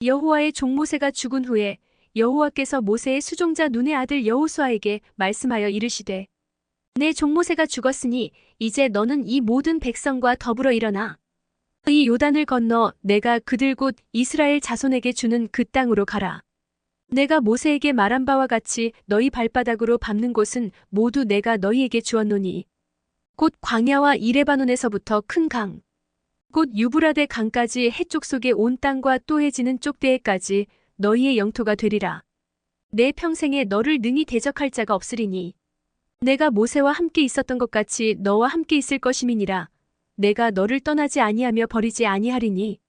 여호와의 종 모세가 죽은 후에 여호와께서 모세의 수종자 눈의 아들 여호수아에게 말씀하여 이르시되 내 종 모세가 죽었으니 이제 너는 이 모든 백성과 더불어 일어나 이 요단을 건너 내가 그들 곧 이스라엘 자손에게 주는 그 땅으로 가라. 내가 모세에게 말한 바와 같이 너희 발바닥으로 밟는 곳은 모두 내가 너희에게 주었노니 곧 광야와 이 레바논에서부터 큰 강 곧 유브라데 강까지 해쪽 속의 온 땅과 또 해지는 쪽대에까지 너희의 영토가 되리라. 내 평생에 너를 능히 대적할 자가 없으리니 내가 모세와 함께 있었던 것 같이 너와 함께 있을 것임이니라. 내가 너를 떠나지 아니하며 버리지 아니하리니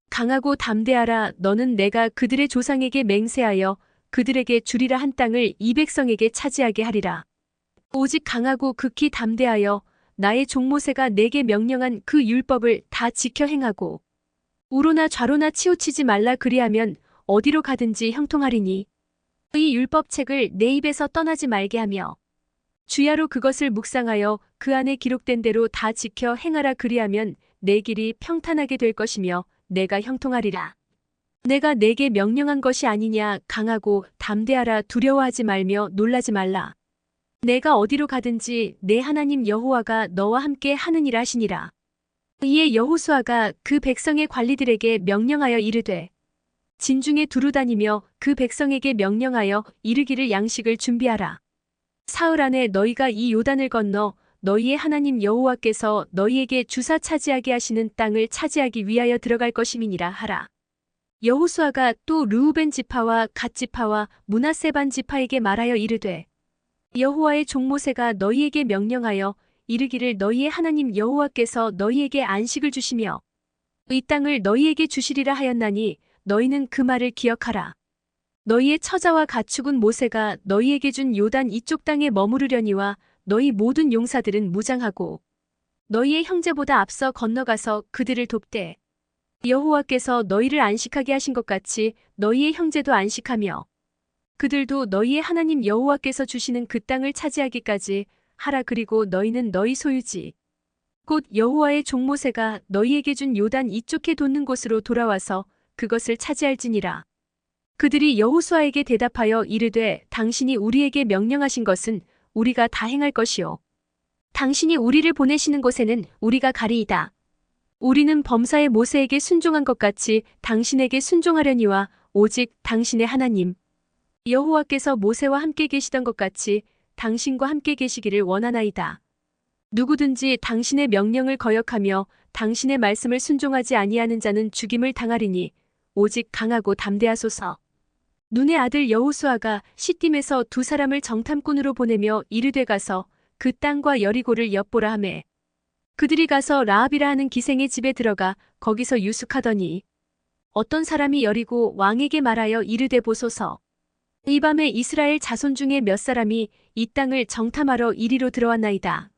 강하고 담대하라. 너는 내가 그들의 조상에게 맹세하여 그들에게 주리라 한 땅을 이 백성에게 차지하게 하리라. 오직 강하고 극히 담대하여 나의 종 모세가 내게 명령한 그 율법을 다 지켜 행하고 우로나 좌로나 치우치지 말라. 그리하면 어디로 가든지 형통하리니 이 율법책을 내 입에서 떠나지 말게 하며 주야로 그것을 묵상하여 그 안에 기록된 대로 다 지켜 행하라. 그리하면 내 길이 평탄하게 될 것이며 내가 형통하리라. 내가 내게 명령한 것이 아니냐. 강하고 담대하라. 두려워하지 말며 놀라지 말라. 내가 어디로 가든지 내 하나님 여호와가 너와 함께 하느니라 하시니라. 이에 여호수아가 그 백성의 관리들에게 명령하여 이르되 진중에 두루 다니며 그 백성에게 명령하여 이르기를 양식을 준비하라. 사흘 안에 너희가 이 요단을 건너 너희의 하나님 여호와께서 너희에게 주사 차지하게 하시는 땅을 차지하기 위하여 들어갈 것임이니라 하라. 여호수아가 또 르우벤 지파와 갓 지파와 므낫세 반 지파에게 말하여 이르되 여호와의 종 모세가 너희에게 명령하여 이르기를 너희의 하나님 여호와께서 너희에게 안식을 주시며 이 땅을 너희에게 주시리라 하였나니 너희는 그 말을 기억하라. 너희의 처자와 가축은 모세가 너희에게 준 요단 이쪽 땅에 머무르려니와 너희 모든 용사들은 무장하고 너희의 형제보다 앞서 건너가서 그들을 돕되 여호와께서 너희를 안식하게 하신 것 같이 너희의 형제도 안식하며 그들도 너희의 하나님 여호와께서 주시는 그 땅을 차지하기까지 하라. 그리고 너희는 너희 소유지 곧 여호와의 종 모세가 너희에게 준 요단 이쪽에 돋는 곳으로 돌아와서 그것을 차지할지니라. 그들이 여호수아에게 대답하여 이르되 당신이 우리에게 명령하신 것은 우리가 다 행할 것이요 당신이 우리를 보내시는 곳에는 우리가 가리이다. 우리는 범사의 모세에게 순종한 것 같이 당신에게 순종하려니와 오직 당신의 하나님 여호와께서 모세와 함께 계시던 것 같이 당신과 함께 계시기를 원하나이다. 누구든지 당신의 명령을 거역하며 당신의 말씀을 순종하지 아니하는 자는 죽임을 당하리니 오직 강하고 담대하소서. 눈의 아들 여호수아가 시딤에서 두 사람을 정탐꾼으로 보내며 이르되 가서 그 땅과 여리고를 엿보라 하매 그들이 가서 라합이라 하는 기생의 집에 들어가 거기서 유숙하더니 어떤 사람이 여리고 왕에게 말하여 이르되 보소서 이 밤에 이스라엘 자손 중에 몇 사람이 이 땅을 정탐하러 이리로 들어왔나이다.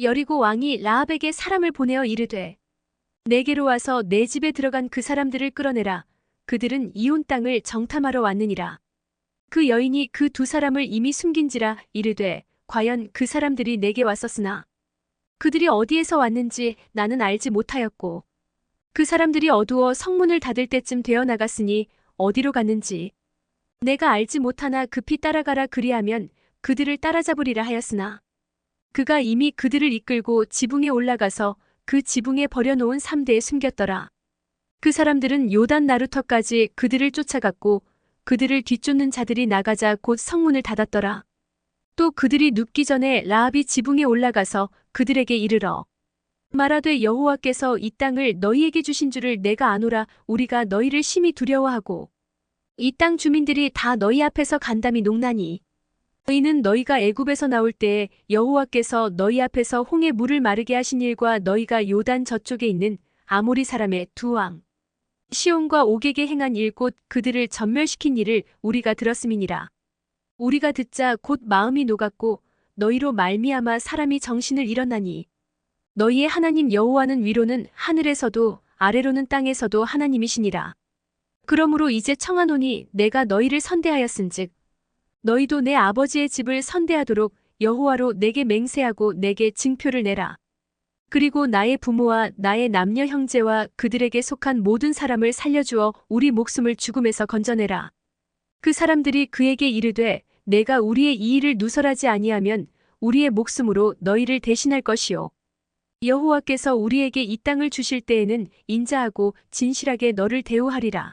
여리고 왕이 라합에게 사람을 보내어 이르되 내게로 와서 내 집에 들어간 그 사람들을 끌어내라. 그들은 이온 땅을 정탐하러 왔느니라. 그 여인이 그 두 사람을 이미 숨긴지라 이르되 과연 그 사람들이 내게 왔었으나 그들이 어디에서 왔는지 나는 알지 못하였고 그 사람들이 어두워 성문을 닫을 때쯤 되어 나갔으니 어디로 갔는지 내가 알지 못하나 급히 따라가라. 그리하면 그들을 따라잡으리라 하였으나 그가 이미 그들을 이끌고 지붕에 올라가서 그 지붕에 버려놓은 삼대에 숨겼더라. 그 사람들은 요단 나루터까지 그들을 쫓아갔고 그들을 뒤쫓는 자들이 나가자 곧 성문을 닫았더라. 또 그들이 눕기 전에 라합이 지붕에 올라가서 그들에게 이르러 말하되 여호와께서 이 땅을 너희에게 주신 줄을 내가 아노라. 우리가 너희를 심히 두려워하고 이 땅 주민들이 다 너희 앞에서 간담이 녹나니 이는 너희가 애굽에서 나올 때에 여호와께서 너희 앞에서 홍해 물을 마르게 하신 일과 너희가 요단 저쪽에 있는 아모리 사람의 두 왕 시온과 옥에게 행한 일 곧 그들을 전멸시킨 일을 우리가 들었음이니라. 우리가 듣자 곧 마음이 녹았고 너희로 말미암아 사람이 정신을 잃었나니 너희의 하나님 여호와는 위로는 하늘에서도 아래로는 땅에서도 하나님이시니라. 그러므로 이제 청하노니 내가 너희를 선대하였은즉 너희도 내 아버지의 집을 선대하도록 여호와로 내게 맹세하고 내게 징표를 내라. 그리고 나의 부모와 나의 남녀 형제와 그들에게 속한 모든 사람을 살려주어 우리 목숨을 죽음에서 건져내라. 그 사람들이 그에게 이르되 내가 우리의 이 일을 누설하지 아니하면 우리의 목숨으로 너희를 대신할 것이요. 여호와께서 우리에게 이 땅을 주실 때에는 인자하고 진실하게 너를 대우하리라.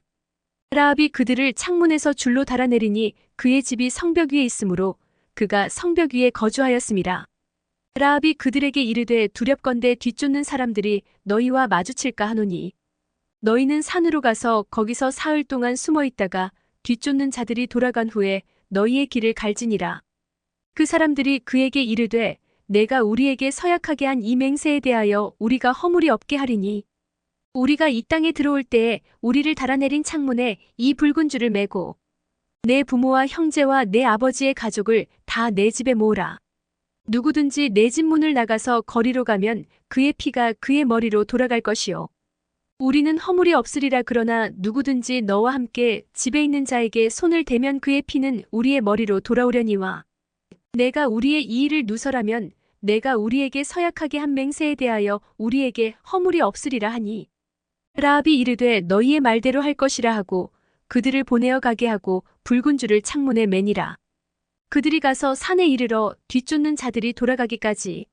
라합이 그들을 창문에서 줄로 달아내리니 그의 집이 성벽 위에 있으므로 그가 성벽 위에 거주하였음이라. 라합이 그들에게 이르되 두렵건대 뒤쫓는 사람들이 너희와 마주칠까 하노니 너희는 산으로 가서 거기서 사흘 동안 숨어 있다가 뒤쫓는 자들이 돌아간 후에 너희의 길을 갈지니라. 그 사람들이 그에게 이르되 내가 우리에게 서약하게 한 이 맹세에 대하여 우리가 허물이 없게 하리니 우리가 이 땅에 들어올 때에 우리를 달아내린 창문에 이 붉은 줄을 매고 내 부모와 형제와 내 아버지의 가족을 다 내 집에 모으라. 누구든지 내 집 문을 나가서 거리로 가면 그의 피가 그의 머리로 돌아갈 것이요. 우리는 허물이 없으리라. 그러나 누구든지 너와 함께 집에 있는 자에게 손을 대면 그의 피는 우리의 머리로 돌아오려니와 내가 우리의 이 일을 누설하면 내가 우리에게 서약하게 한 맹세에 대하여 우리에게 허물이 없으리라 하니 라합이 이르되 너희의 말대로 할 것이라 하고 그들을 보내어 가게 하고 붉은 줄을 창문에 매니라. 그들이 가서 산에 이르러 뒤쫓는 자들이 돌아가기까지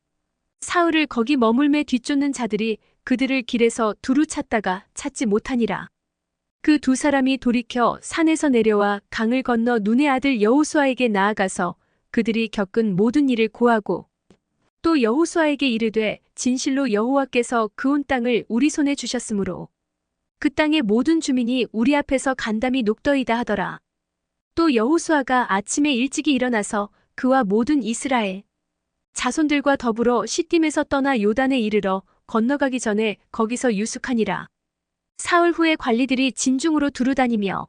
사흘을 거기 머물매 뒤쫓는 자들이 그들을 길에서 두루 찾다가 찾지 못하니라. 그 두 사람이 돌이켜 산에서 내려와 강을 건너 눈의 아들 여호수아에게 나아가서 그들이 겪은 모든 일을 고하고 또 여호수아에게 이르되 진실로 여호와께서 그 온 땅을 우리 손에 주셨으므로 그 땅의 모든 주민이 우리 앞에서 간담이 녹더이다 하더라. 또 여호수아가 아침에 일찍이 일어나서 그와 모든 이스라엘 자손들과 더불어 시딤에서 떠나 요단에 이르러 건너가기 전에 거기서 유숙하니라. 사흘 후에 관리들이 진중으로 두루다니며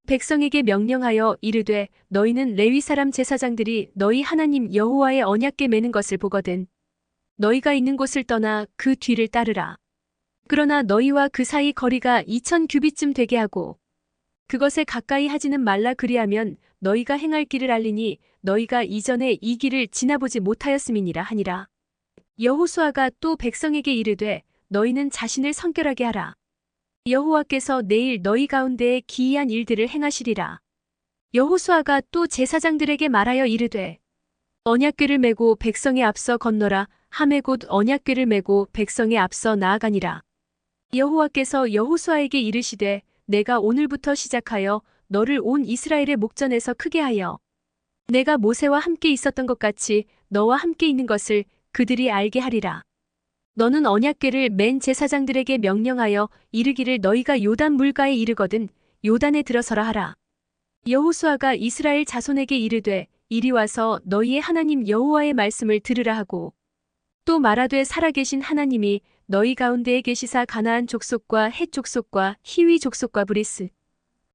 백성에게 명령하여 이르되 너희는 레위 사람 제사장들이 너희 하나님 여호와의 언약궤 매는 것을 보거든 너희가 있는 곳을 떠나 그 뒤를 따르라. 그러나 너희와 그 사이 거리가 2000 규빗쯤 되게 하고 그것에 가까이 하지는 말라. 그리하면 너희가 행할 길을 알리니 너희가 이전에 이 길을 지나보지 못하였음이니라 하니라. 여호수아가 또 백성에게 이르되 너희는 자신을 성결하게 하라. 여호와께서 내일 너희 가운데에 기이한 일들을 행하시리라. 여호수아가 또 제사장들에게 말하여 이르되 언약궤를 메고 백성에 앞서 건너라 하매 곧 언약궤를 메고 백성에 앞서 나아가니라. 여호와께서 여호수아에게 이르시되 내가 오늘부터 시작하여 너를 온 이스라엘의 목전에서 크게 하여 내가 모세와 함께 있었던 것 같이 너와 함께 있는 것을 그들이 알게 하리라. 너는 언약궤를 맨 제사장들에게 명령하여 이르기를 너희가 요단 물가에 이르거든 요단에 들어서라 하라. 여호수아가 이스라엘 자손에게 이르되 이리 와서 너희의 하나님 여호와의 말씀을 들으라 하고 또 말하되 살아계신 하나님이 너희 가운데에 계시사 가나안 족속과 헷 족속과 히위 족속과 브리스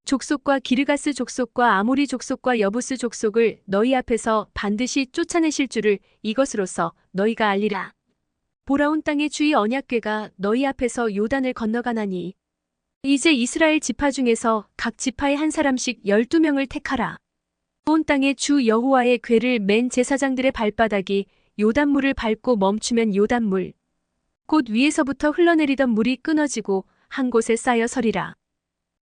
족속과 기르가스 족속과 아모리 족속과 여부스 족속을 너희 앞에서 반드시 쫓아내실 줄을 이것으로써 너희가 알리라. 보라 온 땅의 주의 언약궤가 너희 앞에서 요단을 건너가나니 이제 이스라엘 지파 중에서 각 지파에 한 사람씩 12명을 택하라. 온 땅의 주 여호와의 궤를 맨 제사장들의 발바닥이 요단물을 밟고 멈추면 요단물 곧 위에서부터 흘러내리던 물이 끊어지고 한 곳에 쌓여 서리라.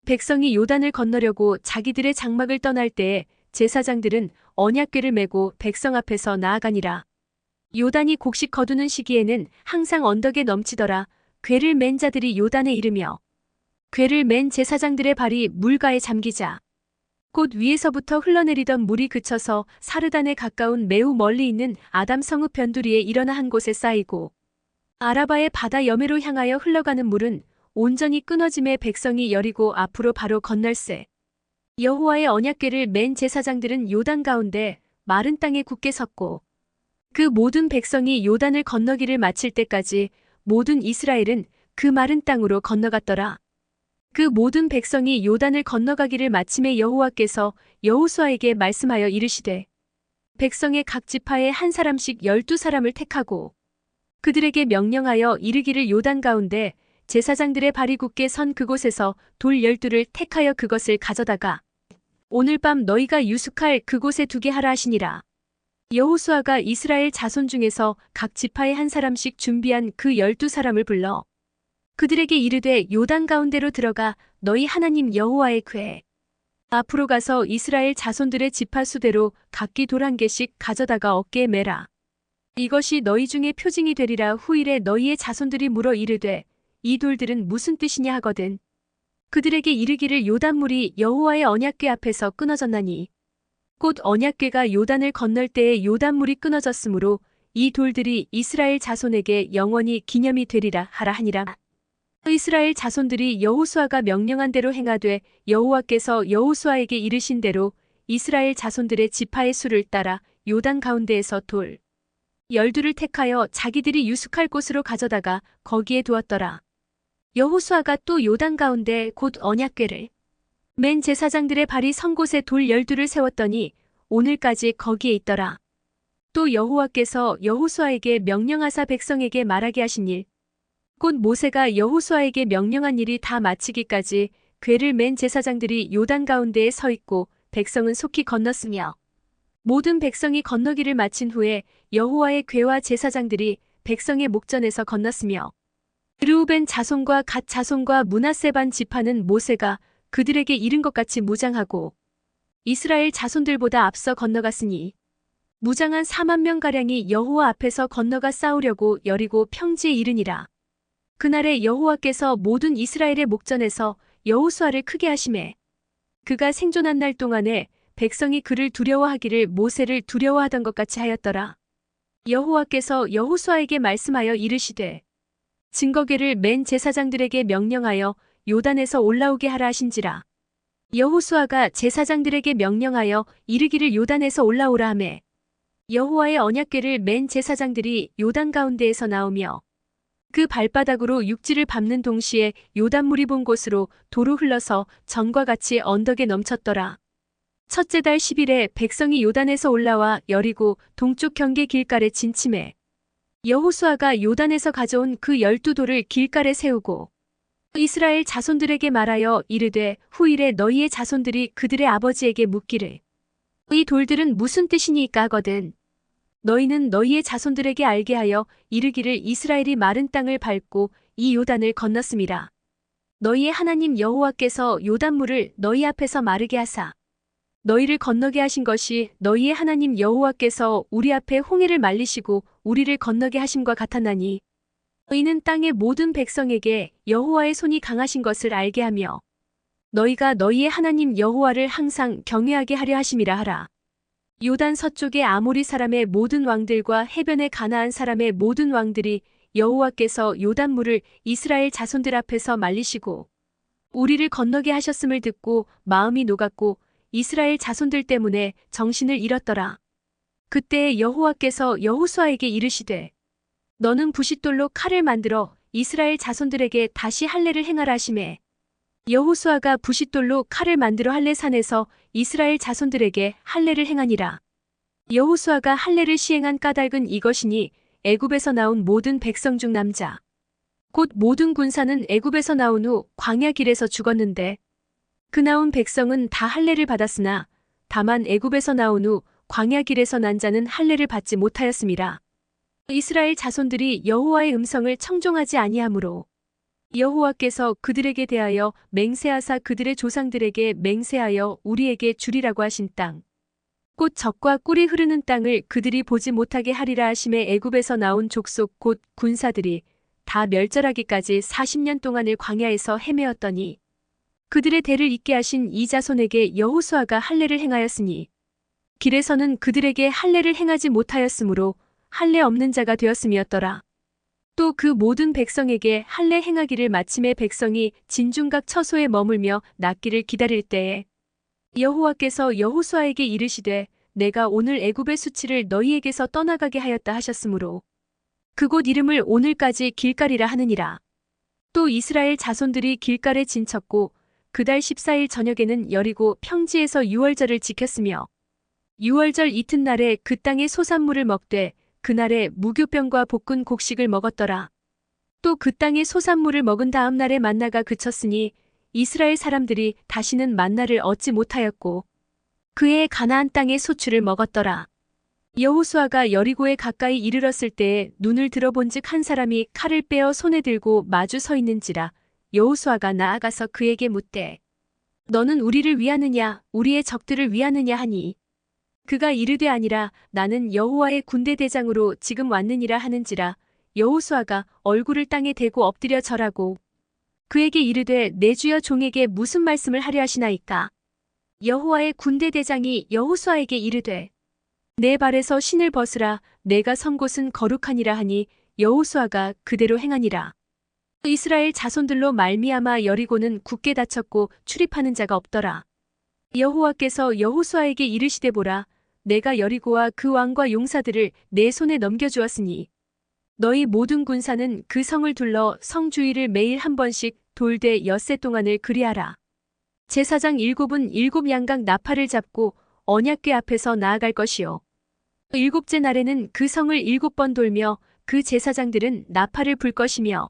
백성이 요단을 건너려고 자기들의 장막을 떠날 때에 제사장들은 언약궤를 메고 백성 앞에서 나아가니라. 요단이 곡식 거두는 시기에는 항상 언덕에 넘치더라. 궤를 맨 자들이 요단에 이르며 궤를 맨 제사장들의 발이 물가에 잠기자 곧 위에서부터 흘러내리던 물이 그쳐서 사르단에 가까운 매우 멀리 있는 아담 성읍 변두리에 일어나 한 곳에 쌓이고 아라바의 바다 여매로 향하여 흘러가는 물은 온전히 끊어짐에 백성이 여리고 앞으로 바로 건널세. 여호와의 언약궤를 맨 제사장들은 요단 가운데 마른 땅에 굳게 섰고 그 모든 백성이 요단을 건너기를 마칠 때까지 모든 이스라엘은 그 마른 땅으로 건너갔더라. 그 모든 백성이 요단을 건너가기를 마침에 여호와께서 여호수아에게 말씀하여 이르시되 백성의 각 지파에 한 사람씩 12사람을 택하고 그들에게 명령하여 이르기를 요단 가운데 제사장들의 발이 굳게 선 그곳에서 돌 12를 택하여 그것을 가져다가 오늘 밤 너희가 유숙할 그곳에 두게 하라 하시니라. 여호수아가 이스라엘 자손 중에서 각 지파에 한 사람씩 준비한 그 12사람을 불러 그들에게 이르되 요단 가운데로 들어가 너희 하나님 여호와의 궤 앞으로 가서 이스라엘 자손들의 지파 수대로 각기 돌 한 개씩 가져다가 어깨에 매라. 이것이 너희 중에 표징이 되리라. 후일에 너희의 자손들이 물어 이르되 이 돌들은 무슨 뜻이냐 하거든. 그들에게 이르기를 요단물이 여호와의 언약궤 앞에서 끊어졌나니 곧 언약궤가 요단을 건널 때에 요단물이 끊어졌으므로 이 돌들이 이스라엘 자손에게 영원히 기념이 되리라 하라 하니라. 이스라엘 자손들이 여호수아가 명령한 대로 행하되 여호와께서 여호수아에게 이르신 대로 이스라엘 자손들의 지파의 수를 따라 요단 가운데에서 돌 12를 택하여 자기들이 유숙할 곳으로 가져다가 거기에 두었더라. 여호수아가 또 요단 가운데 곧 언약궤를 맨 제사장들의 발이 선 곳에 돌 12를 세웠더니 오늘까지 거기에 있더라. 또 여호와께서 여호수아에게 명령하사 백성에게 말하게 하신 일 곧 모세가 여호수아에게 명령한 일이 다 마치기까지 궤를 맨 제사장들이 요단 가운데에 서 있고 백성은 속히 건넜으며 모든 백성이 건너기를 마친 후에 여호와의 궤와 제사장들이 백성의 목전에서 건넜으며 르우벤 자손과 갓 자손과 므낫세 반 지파는 모세가 그들에게 이른 것 같이 무장하고 이스라엘 자손들보다 앞서 건너갔으니 무장한 4만 명가량이 여호와 앞에서 건너가 싸우려고 여리고 평지에 이르니라. 그날에 여호와께서 모든 이스라엘의 목전에서 여호수아를 크게 하시매 그가 생존한 날 동안에 백성이 그를 두려워하기를 모세를 두려워하던 것 같이 하였더라. 여호와께서 여호수아에게 말씀하여 이르시되 증거궤를 맨 제사장들에게 명령하여 요단에서 올라오게 하라 하신지라. 여호수아가 제사장들에게 명령하여 이르기를 요단에서 올라오라 하매 여호와의 언약궤를 맨 제사장들이 요단 가운데에서 나오며 그 발바닥으로 육지를 밟는 동시에 요단물이 본 곳으로 도로 흘러서 전과 같이 언덕에 넘쳤더라. 첫째 달 10일에 백성이 요단에서 올라와 여리고 동쪽 경계 길가에 진침해 여호수아가 요단에서 가져온 그 12돌을 길가에 세우고 이스라엘 자손들에게 말하여 이르되 후일에 너희의 자손들이 그들의 아버지에게 묻기를 이 돌들은 무슨 뜻이니까 하거든. 너희는 너희의 자손들에게 알게 하여 이르기를 이스라엘이 마른 땅을 밟고 이 요단을 건넜음이라. 너희의 하나님 여호와께서 요단물을 너희 앞에서 마르게 하사 너희를 건너게 하신 것이 너희의 하나님 여호와께서 우리 앞에 홍해를 말리시고 우리를 건너게 하심과 같았나니 너희는 땅의 모든 백성에게 여호와의 손이 강하신 것을 알게 하며 너희가 너희의 하나님 여호와를 항상 경외하게 하려 하심이라 하라. 요단 서쪽의 아모리 사람의 모든 왕들과 해변의 가나안 사람의 모든 왕들이 여호와께서 요단물을 이스라엘 자손들 앞에서 말리시고 우리를 건너게 하셨음을 듣고 마음이 녹았고 이스라엘 자손들 때문에 정신을 잃었더라. 그때 여호와께서 여호수아에게 이르시되 너는 부싯돌로 칼을 만들어 이스라엘 자손들에게 다시 할례를 행하라 하시매 여호수아가 부싯돌로 칼을 만들어 할례산에서 이스라엘 자손들에게 할례를 행하니라. 여호수아가 할례를 시행한 까닭은 이것이니 애굽에서 나온 모든 백성 중 남자 곧 모든 군사는 애굽에서 나온 후 광야 길에서 죽었는데 그 나온 백성은 다 할례를 받았으나 다만 애굽에서 나온 후 광야 길에서 난 자는 할례를 받지 못하였음이라. 이스라엘 자손들이 여호와의 음성을 청종하지 아니하므로 여호와께서 그들에게 대하여 맹세하사 그들의 조상들에게 맹세하여 우리에게 주리라고 하신 땅 곧 젖과 꿀이 흐르는 땅을 그들이 보지 못하게 하리라 하심에 애굽에서 나온 족속 곧 군사들이 다 멸절하기까지 40년 동안을 광야에서 헤매었더니 그들의 대를 잇게 하신 이 자손에게 여호수아가 할례를 행하였으니 길에서는 그들에게 할례를 행하지 못하였으므로 할례 없는 자가 되었음이었더라. 또 그 모든 백성에게 할례 행하기를 마침에 백성이 진중각 처소에 머물며 낫기를 기다릴 때에 여호와께서 여호수아에게 이르시되 내가 오늘 애굽의 수치를 너희에게서 떠나가게 하였다 하셨으므로 그곳 이름을 오늘까지 길갈이라 하느니라. 또 이스라엘 자손들이 길갈에 진쳤고 그달 14일 저녁에는 여리고 평지에서 유월절을 지켰으며 유월절 이튿날에 그 땅의 소산물을 먹되 그날에 무교병과 볶은 곡식을 먹었더라. 또 그 땅의 소산물을 먹은 다음 날에 만나가 그쳤으니 이스라엘 사람들이 다시는 만나를 얻지 못하였고 그의 가나안 땅의 소출을 먹었더라. 여호수아가 여리고에 가까이 이르렀을 때에 눈을 들어본즉 한 사람이 칼을 빼어 손에 들고 마주 서 있는지라. 여호수아가 나아가서 그에게 묻되 너는 우리를 위하느냐 우리의 적들을 위하느냐 하니 그가 이르되 아니라 나는 여호와의 군대 대장으로 지금 왔느니라 하는지라. 여호수아가 얼굴을 땅에 대고 엎드려 절하고 그에게 이르되 내 주여 종에게 무슨 말씀을 하려 하시나이까. 여호와의 군대 대장이 여호수아에게 이르되 내 발에서 신을 벗으라 내가 선 곳은 거룩하니라 하니 여호수아가 그대로 행하니라. 이스라엘 자손들로 말미암아 여리고는 굳게 닫혔고 출입하는 자가 없더라. 여호와께서 여호수아에게 이르시되 보라 내가 여리고와 그 왕과 용사들을 내 손에 넘겨주었으니 너희 모든 군사는 그 성을 둘러 성 주위를 매일 한 번씩 돌되 엿새 동안을 그리하라. 제사장 7은 7양각 나팔을 잡고 언약궤 앞에서 나아갈 것이요. 7째 날에는 그 성을 7번 돌며 그 제사장들은 나팔을 불 것이며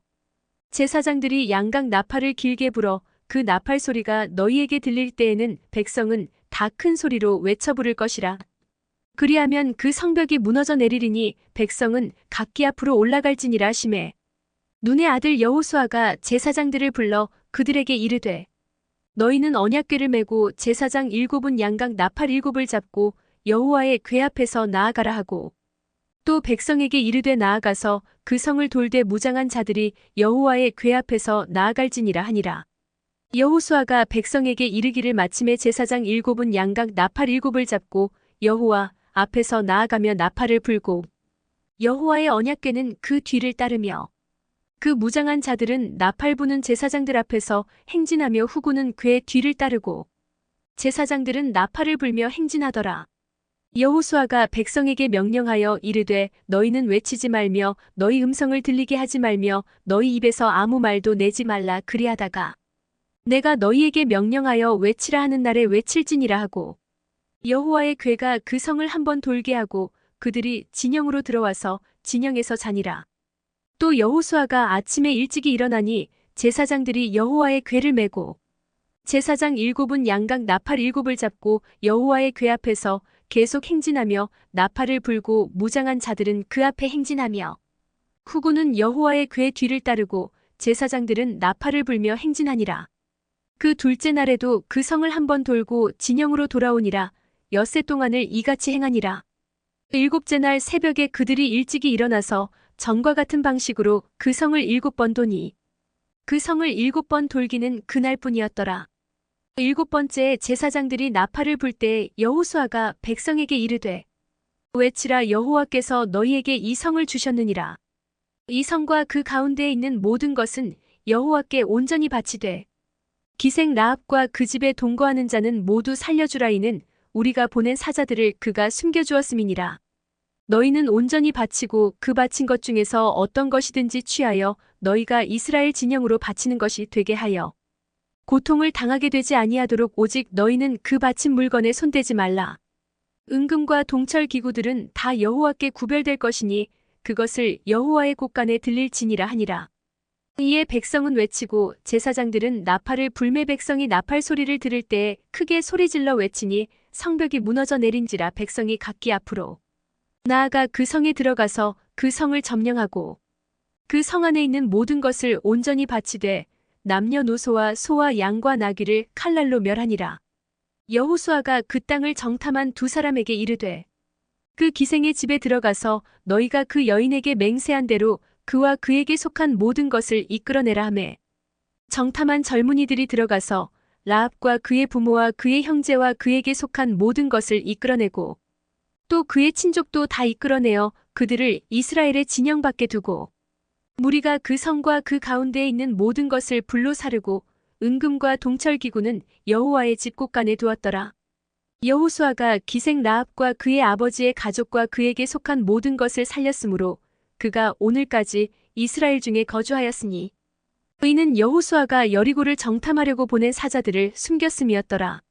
제사장들이 양각 나팔을 길게 불어 그 나팔 소리가 너희에게 들릴 때에는 백성은 다 큰 소리로 외쳐 부를 것이라. 그리하면 그 성벽이 무너져 내리리니 백성은 각기 앞으로 올라갈지니라 하시매 눈의 아들 여호수아가 제사장들을 불러 그들에게 이르되 너희는 언약궤를 메고 제사장 7은 양각 나팔 7을 잡고 여호와의 궤 앞에서 나아가라 하고 또 백성에게 이르되 나아가서 그 성을 돌되 무장한 자들이 여호와의 궤 앞에서 나아갈지니라 하니라. 여호수아가 백성에게 이르기를 마침에 제사장 7은 양각 나팔 7을 잡고 여호와 앞에서 나아가며 나팔을 불고 여호와의 언약궤는 그 뒤를 따르며 그 무장한 자들은 나팔 부는 제사장들 앞에서 행진하며 후구는 궤 뒤를 따르고 제사장들은 나팔을 불며 행진하더라. 여호수아가 백성에게 명령하여 이르되 너희는 외치지 말며 너희 음성을 들리게 하지 말며 너희 입에서 아무 말도 내지 말라 그리하다가 내가 너희에게 명령하여 외치라 하는 날에 외칠지니라 하고 여호와의 궤가 그 성을 한번 돌게 하고 그들이 진영으로 들어와서 진영에서 자니라. 또 여호수아가 아침에 일찍이 일어나니 제사장들이 여호와의 궤를 메고 제사장 7은 양각 나팔 7을 잡고 여호와의 궤 앞에서 계속 행진하며 나팔을 불고 무장한 자들은 그 앞에 행진하며 후구는 여호와의 궤 뒤를 따르고 제사장들은 나팔을 불며 행진하니라. 그 둘째 날에도 그 성을 한번 돌고 진영으로 돌아오니라. 엿새 동안을 이같이 행하니라. 7째 날 새벽에 그들이 일찍이 일어나서 전과 같은 방식으로 그 성을 7번 도니 그 성을 7번 돌기는 그날뿐이었더라. 7번째에 제사장들이 나팔을 불 때 여호수아가 백성에게 이르되 외치라 여호와께서 너희에게 이 성을 주셨느니라. 이 성과 그 가운데에 있는 모든 것은 여호와께 온전히 바치되 기생 라합과 그 집에 동거하는 자는 모두 살려주라. 이는 우리가 보낸 사자들을 그가 숨겨주었음이니라. 너희는 온전히 바치고 그 바친 것 중에서 어떤 것이든지 취하여 너희가 이스라엘 진영으로 바치는 것이 되게 하여 고통을 당하게 되지 아니하도록 오직 너희는 그 바친 물건에 손대지 말라. 은금과 동철 기구들은 다 여호와께 구별될 것이니 그것을 여호와의 곳간에 들릴지니라 하니라. 이에 백성은 외치고 제사장들은 나팔을 불매 백성이 나팔 소리를 들을 때에 크게 소리질러 외치니 성벽이 무너져 내린지라. 백성이 각기 앞으로 나아가 그 성에 들어가서 그 성을 점령하고 그 성 안에 있는 모든 것을 온전히 바치되 남녀노소와 소와 양과 나귀를 칼날로 멸하니라. 여호수아가 그 땅을 정탐한 두 사람에게 이르되 그 기생의 집에 들어가서 너희가 그 여인에게 맹세한 대로 그와 그에게 속한 모든 것을 이끌어내라 하매 정탐한 젊은이들이 들어가서 라합과 그의 부모와 그의 형제와 그에게 속한 모든 것을 이끌어내고 또 그의 친족도 다 이끌어내어 그들을 이스라엘의 진영 밖에 두고 무리가 그 성과 그 가운데에 있는 모든 것을 불로 사르고 은금과 동철기구는 여호와의 집 곳간에 두었더라. 여호수아가 기생 라합과 그의 아버지의 가족과 그에게 속한 모든 것을 살렸으므로 그가 오늘까지 이스라엘 중에 거주하였으니 이는 여호수아가 여리고를 정탐하려고 보낸 사자들을 숨겼음이었더라.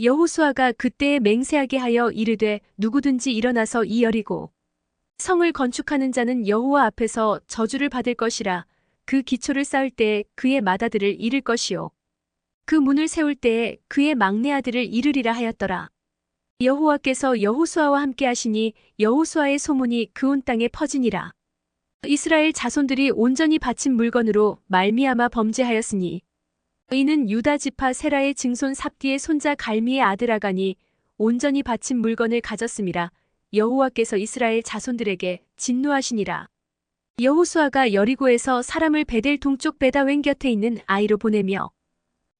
여호수아가 그때에 맹세하게 하여 이르되 누구든지 일어나서 이 여리고 성을 건축하는 자는 여호와 앞에서 저주를 받을 것이라. 그 기초를 쌓을 때에 그의 맏아들을 잃을 것이요 그 문을 세울 때에 그의 막내 아들을 잃으리라 하였더라. 여호와께서 여호수아와 함께 하시니 여호수아의 소문이 그 온 땅에 퍼지니라. 이스라엘 자손들이 온전히 바친 물건으로 말미암아 범죄하였으니 이는 유다 지파 세라의 증손 삽디의 손자 갈미의 아들 아간이 온전히 바친 물건을 가졌음이라. 여호와께서 이스라엘 자손들에게 진노하시니라. 여호수아가 여리고에서 사람을 베델 동쪽 베다웬 곁에 있는 아이로 보내며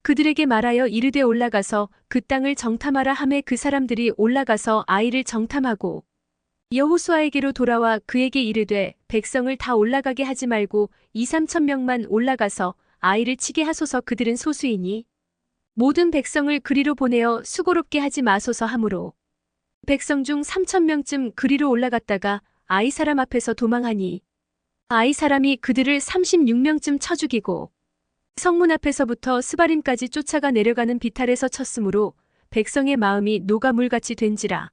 그들에게 말하여 이르되 올라가서 그 땅을 정탐하라 하매 그 사람들이 올라가서 아이를 정탐하고 여호수아에게로 돌아와 그에게 이르되 백성을 다 올라가게 하지 말고 2~3천 명만 올라가서 아이를 치게 하소서. 그들은 소수이니 모든 백성을 그리로 보내어 수고롭게 하지 마소서 하므로 백성 중 3,000명쯤 그리로 올라갔다가 아이 사람 앞에서 도망하니 아이 사람이 그들을 36명쯤 쳐 죽이고 성문 앞에서부터 스바림까지 쫓아가 내려가는 비탈에서 쳤으므로 백성의 마음이 녹아 물같이 된지라.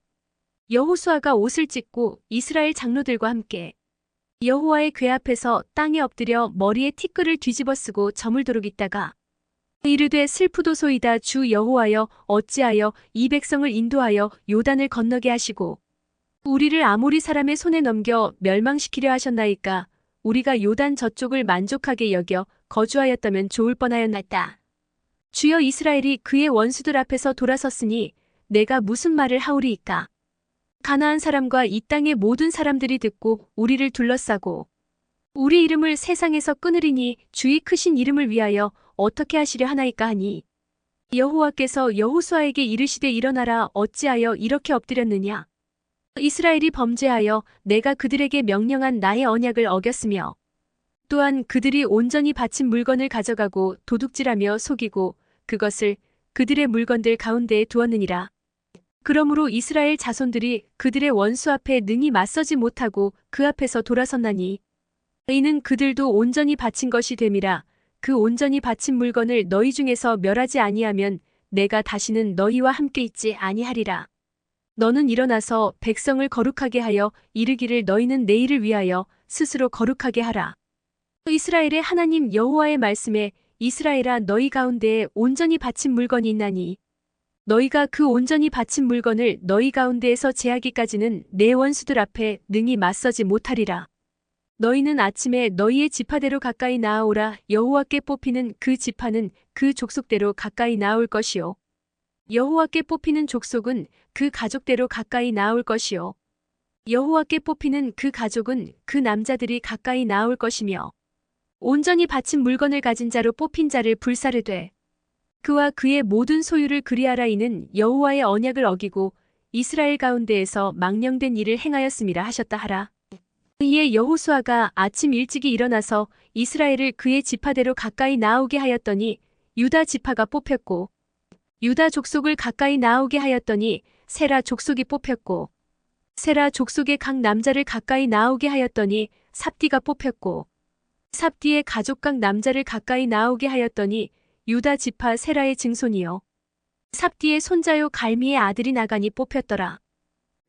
여호수아가 옷을 찢고 이스라엘 장로들과 함께 여호와의 궤 앞에서 땅에 엎드려 머리에 티끌을 뒤집어 쓰고 저물도록 있다가 이르되 슬프도소이다. 주 여호와여 어찌하여 이 백성을 인도하여 요단을 건너게 하시고 우리를 아모리 사람의 손에 넘겨 멸망시키려 하셨나이까. 우리가 요단 저쪽을 만족하게 여겨 거주하였다면 좋을 뻔하였나이다. 주여 이스라엘이 그의 원수들 앞에서 돌아섰으니 내가 무슨 말을 하오리이까. 가나안 사람과 이 땅의 모든 사람들이 듣고 우리를 둘러싸고 우리 이름을 세상에서 끊으리니 주의 크신 이름을 위하여 어떻게 하시려 하나이까 하니 여호와께서 여호수아에게 이르시되 일어나라. 어찌하여 이렇게 엎드렸느냐. 이스라엘이 범죄하여 내가 그들에게 명령한 나의 언약을 어겼으며 또한 그들이 온전히 바친 물건을 가져가고 도둑질하며 속이고 그것을 그들의 물건들 가운데에 두었느니라. 그러므로 이스라엘 자손들이 그들의 원수 앞에 능히 맞서지 못하고 그 앞에서 돌아섰나니 이는 그들도 온전히 바친 것이 됨이라. 그 온전히 바친 물건을 너희 중에서 멸하지 아니하면 내가 다시는 너희와 함께 있지 아니하리라. 너는 일어나서 백성을 거룩하게 하여 이르기를 너희는 내일을 위하여 스스로 거룩하게 하라. 이스라엘의 하나님 여호와의 말씀에 이스라엘아 너희 가운데에 온전히 바친 물건이 있나니 너희가 그 온전히 바친 물건을 너희 가운데에서 제하기까지는 내 원수들 앞에 능히 맞서지 못하리라. 너희는 아침에 너희의 지파대로 가까이 나아오라. 여호와께 뽑히는 그 지파는 그 족속대로 가까이 나올 것이요 여호와께 뽑히는 족속은 그 가족대로 가까이 나올 것이요 여호와께 뽑히는 그 가족은 그 남자들이 가까이 나올 것이며 온전히 바친 물건을 가진 자로 뽑힌 자를 불사르되 그와 그의 모든 소유를 그리하라. 이는 여호와의 언약을 어기고 이스라엘 가운데에서 망령된 일을 행하였음이라 하셨다 하라. 이에 여호수아가 아침 일찍이 일어나서 이스라엘을 그의 지파대로 가까이 나오게 하였더니 유다 지파가 뽑혔고 유다 족속을 가까이 나오게 하였더니 세라 족속이 뽑혔고 세라 족속의 각 남자를 가까이 나오게 하였더니 삽디가 뽑혔고 삽디의 가족 각 남자를 가까이 나오게 하였더니 유다 지파 세라의 증손이요 삽디의 손자요 갈미의 아들이 나간이 뽑혔더라.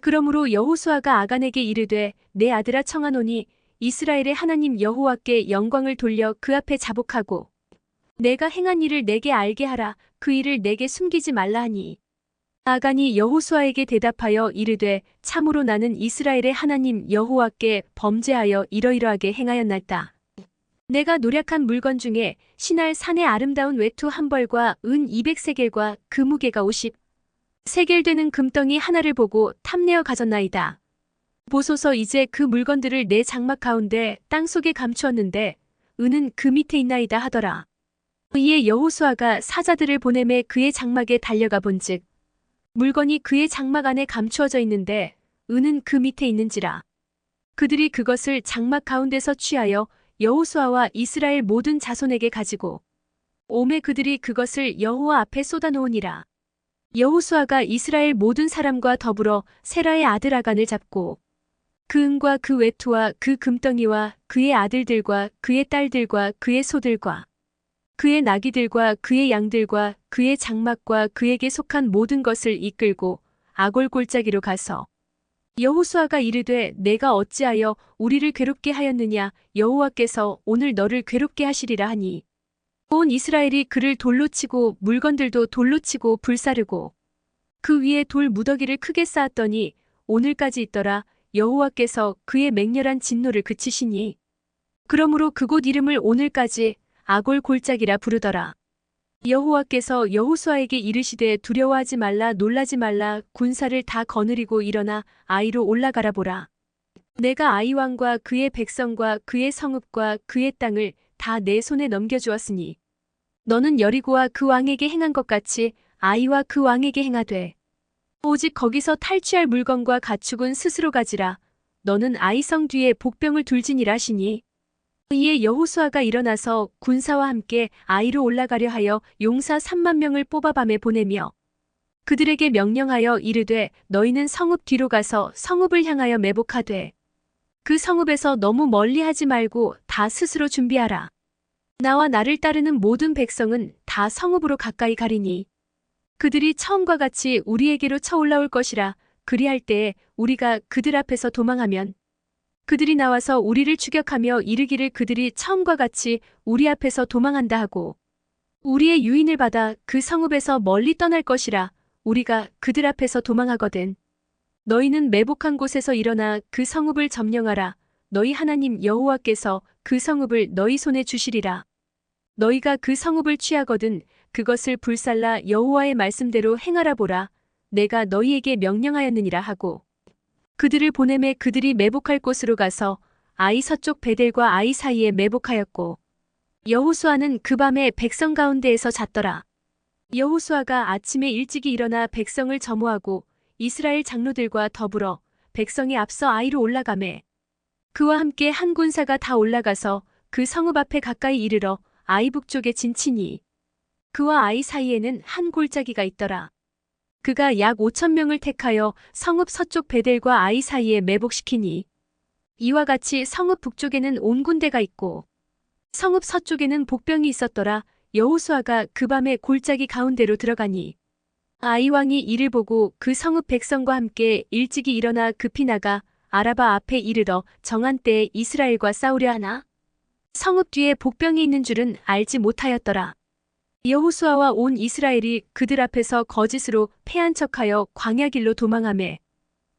그러므로 여호수아가 아간에게 이르되 내 아들아 청하노니 이스라엘의 하나님 여호와께 영광을 돌려 그 앞에 자복하고 내가 행한 일을 내게 알게 하라. 그 일을 내게 숨기지 말라 하니 아간이 여호수아에게 대답하여 이르되 참으로 나는 이스라엘의 하나님 여호와께 범죄하여 이러이러하게 행하였나이다. 내가 노략한 물건 중에 신할 산의 아름다운 외투 한 벌과 은 200세겔과 그 무게가 50세겔 되는 금덩이 하나를 보고 탐내어 가졌나이다. 보소서 이제 그 물건들을 내 장막 가운데 땅속에 감추었는데 은은 그 밑에 있나이다 하더라. 이에 여호수아가 사자들을 보내매 그의 장막에 달려가 본즉 물건이 그의 장막 안에 감추어져 있는데 은은 그 밑에 있는지라. 그들이 그것을 장막 가운데서 취하여 여호수아와 이스라엘 모든 자손에게 가지고 오매 그들이 그것을 여호와 앞에 쏟아놓으니라. 여호수아가 이스라엘 모든 사람과 더불어 세라의 아들 아간을 잡고 그 은과 그 외투와 그 금덩이와 그의 아들들과 그의 딸들과 그의 소들과 그의 나귀들과 그의 양들과 그의 장막과 그에게 속한 모든 것을 이끌고 아골 골짜기로 가서 여호수아가 이르되 내가 어찌하여 우리를 괴롭게 하였느냐. 여호와께서 오늘 너를 괴롭게 하시리라 하니 온 이스라엘이 그를 돌로 치고 물건들도 돌로 치고 불사르고 그 위에 돌 무더기를 크게 쌓았더니 오늘까지 있더라. 여호와께서 그의 맹렬한 진노를 그치시니 그러므로 그곳 이름을 오늘까지 아골 골짜기라 부르더라. 여호와께서 여호수아에게 이르시되 두려워하지 말라 놀라지 말라 군사를 다 거느리고 일어나 아이로 올라가라 보라. 내가 아이 왕과 그의 백성과 그의 성읍과 그의 땅을 다 내 손에 넘겨주었으니 너는 여리고와 그 왕에게 행한 것 같이 아이와 그 왕에게 행하되 오직 거기서 탈취할 물건과 가축은 스스로 가지라. 너는 아이 성 뒤에 복병을 둘지니라 하시니 이에 여호수아가 일어나서 군사와 함께 아이로 올라가려 하여 용사 3만 명을 뽑아 밤에 보내며 그들에게 명령하여 이르되 너희는 성읍 뒤로 가서 성읍을 향하여 매복하되 그 성읍에서 너무 멀리 하지 말고 다 스스로 준비하라. 나와 나를 따르는 모든 백성은 다 성읍으로 가까이 가리니 그들이 처음과 같이 우리에게로 쳐올라올 것이라. 그리할 때에 우리가 그들 앞에서 도망하면 그들이 나와서 우리를 추격하며 이르기를 그들이 처음과 같이 우리 앞에서 도망한다 하고 우리의 유인을 받아 그 성읍에서 멀리 떠날 것이라. 우리가 그들 앞에서 도망하거든 너희는 매복한 곳에서 일어나 그 성읍을 점령하라. 너희 하나님 여호와께서 그 성읍을 너희 손에 주시리라. 너희가 그 성읍을 취하거든 그것을 불살라 여호와의 말씀대로 행하라 보라. 내가 너희에게 명령하였느니라 하고 그들을 보내매 그들이 매복할 곳으로 가서 아이 서쪽 베델과 아이 사이에 매복하였고 여호수아는 그 밤에 백성 가운데에서 잤더라. 여호수아가 아침에 일찍이 일어나 백성을 점호하고 이스라엘 장로들과 더불어 백성이 앞서 아이로 올라가매 그와 함께 한 군사가 다 올라가서 그 성읍 앞에 가까이 이르러 아이 북쪽에 진치니 그와 아이 사이에는 한 골짜기가 있더라. 그가 약 5천 명을 택하여 성읍 서쪽 베델과 아이 사이에 매복시키니 이와 같이 성읍 북쪽에는 온 군대가 있고 성읍 서쪽에는 복병이 있었더라. 여호수아가 그 밤에 골짜기 가운데로 들어가니 아이 왕이 이를 보고 그 성읍 백성과 함께 일찍이 일어나 급히 나가 아라바 앞에 이르러 정한 때에 이스라엘과 싸우려 하나 성읍 뒤에 복병이 있는 줄은 알지 못하였더라. 여호수아와 온 이스라엘이 그들 앞에서 거짓으로 패한 척하여 광야길로 도망하매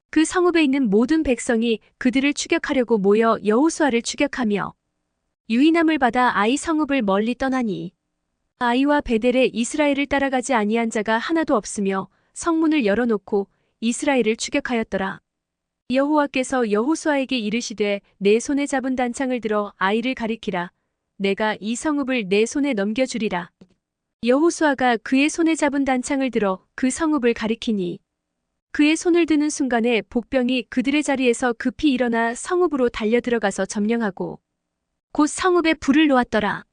그 성읍에 있는 모든 백성이 그들을 추격하려고 모여 여호수아를 추격하며 유인함을 받아 아이 성읍을 멀리 떠나니 아이와 베델에 이스라엘을 따라가지 아니한 자가 하나도 없으며 성문을 열어놓고 이스라엘을 추격하였더라. 여호와께서 여호수아에게 이르시되 내 손에 잡은 단창을 들어 아이를 가리키라. 내가 이 성읍을 내 손에 넘겨주리라. 여호수아가 그의 손에 잡은 단창을 들어 그 성읍을 가리키니 그의 손을 드는 순간에 복병이 그들의 자리에서 급히 일어나 성읍으로 달려들어가서 점령하고 곧 성읍에 불을 놓았더라.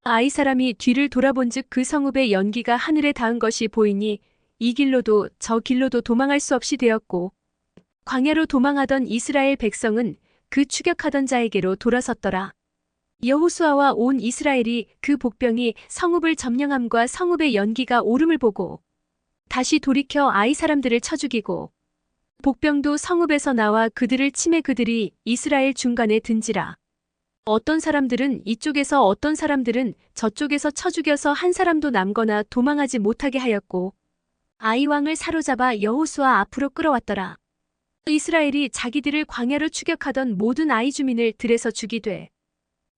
아이 사람이 뒤를 돌아본즉 그 성읍의 연기가 하늘에 닿은 것이 보이니 이 길로도 저 길로도 도망할 수 없이 되었고 광야로 도망하던 이스라엘 백성은 그 추격하던 자에게로 돌아섰더라. 여호수아와 온 이스라엘이 그 복병이 성읍을 점령함과 성읍의 연기가 오름을 보고 다시 돌이켜 아이 사람들을 쳐 죽이고 복병도 성읍에서 나와 그들을 치매 그들이 이스라엘 중간에 든지라. 어떤 사람들은 이쪽에서 어떤 사람들은 저쪽에서 쳐 죽여서 한 사람도 남거나 도망하지 못하게 하였고 아이 왕을 사로잡아 여호수아 앞으로 끌어왔더라. 이스라엘이 자기들을 광야로 추격하던 모든 아이 주민을 들에서 죽이되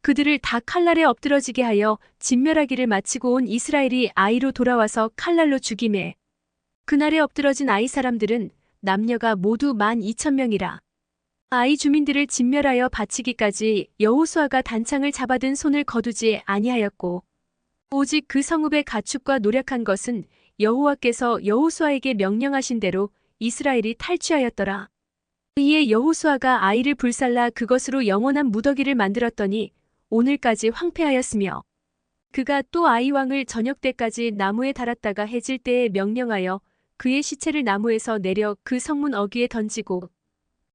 그들을 다 칼날에 엎드러지게 하여 진멸하기를 마치고 온 이스라엘이 아이로 돌아와서 칼날로 죽이매 그날에 엎드러진 아이 사람들은 남녀가 모두 12,000명이라. 아이 주민들을 진멸하여 바치기까지 여호수아가 단창을 잡아든 손을 거두지 아니하였고 오직 그 성읍의 가축과 노력한 것은 여호와께서 여호수아에게 명령하신 대로 이스라엘이 탈취하였더라. 이에 여호수아가 아이를 불살라 그것으로 영원한 무더기를 만들었더니 오늘까지 황폐하였으며 그가 또 아이 왕을 저녁 때까지 나무에 달았다가 해질 때에 명령하여 그의 시체를 나무에서 내려 그 성문 어귀에 던지고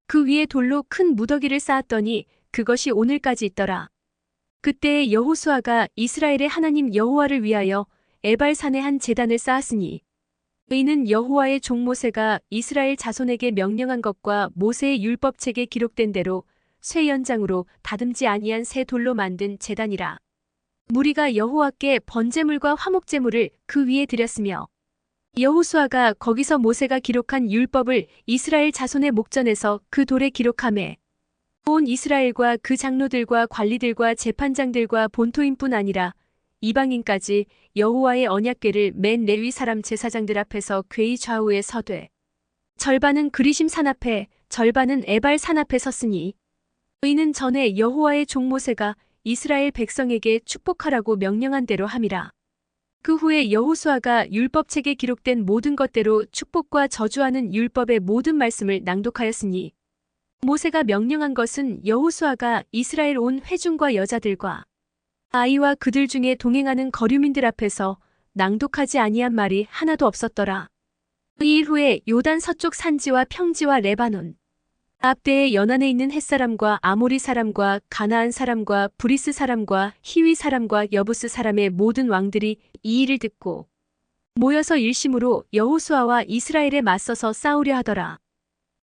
그 위에 돌로 큰 무더기를 쌓았더니 그것이 오늘까지 있더라. 그때에 여호수아가 이스라엘의 하나님 여호와를 위하여 에발산에 한 제단을 쌓았으니 이는 여호와의 종 모세가 이스라엘 자손에게 명령한 것과 모세의 율법책에 기록된 대로 쇠 연장으로 다듬지 아니한 새 돌로 만든 제단이라. 무리가 여호와께 번제물과 화목제물을 그 위에 드렸으며 여호수아가 거기서 모세가 기록한 율법을 이스라엘 자손의 목전에서 그 돌에 기록하매 온 이스라엘과 그 장로들과 관리들과 재판장들과 본토인뿐 아니라 이방인까지 여호와의 언약궤를 맨 레위 사람 제사장들 앞에서 궤의 좌우에 서되 절반은 그리심 산 앞에 절반은 에발 산 앞에 섰으니 이는 전에 여호와의 종 모세가 이스라엘 백성에게 축복하라고 명령한 대로 함이라. 그 후에 여호수아가 율법책에 기록된 모든 것대로 축복과 저주하는 율법의 모든 말씀을 낭독하였으니 모세가 명령한 것은 여호수아가 이스라엘 온 회중과 여자들과 아이와 그들 중에 동행하는 거류민들 앞에서 낭독하지 아니한 말이 하나도 없었더라. 이 일 후에 요단 서쪽 산지와 평지와 레바논 앞대의 연안에 있는 햇사람과 아모리 사람과 가나안 사람과 브리스 사람과 히위 사람과 여부스 사람의 모든 왕들이 이 일을 듣고 모여서 일심으로 여호수아와 이스라엘에 맞서서 싸우려 하더라.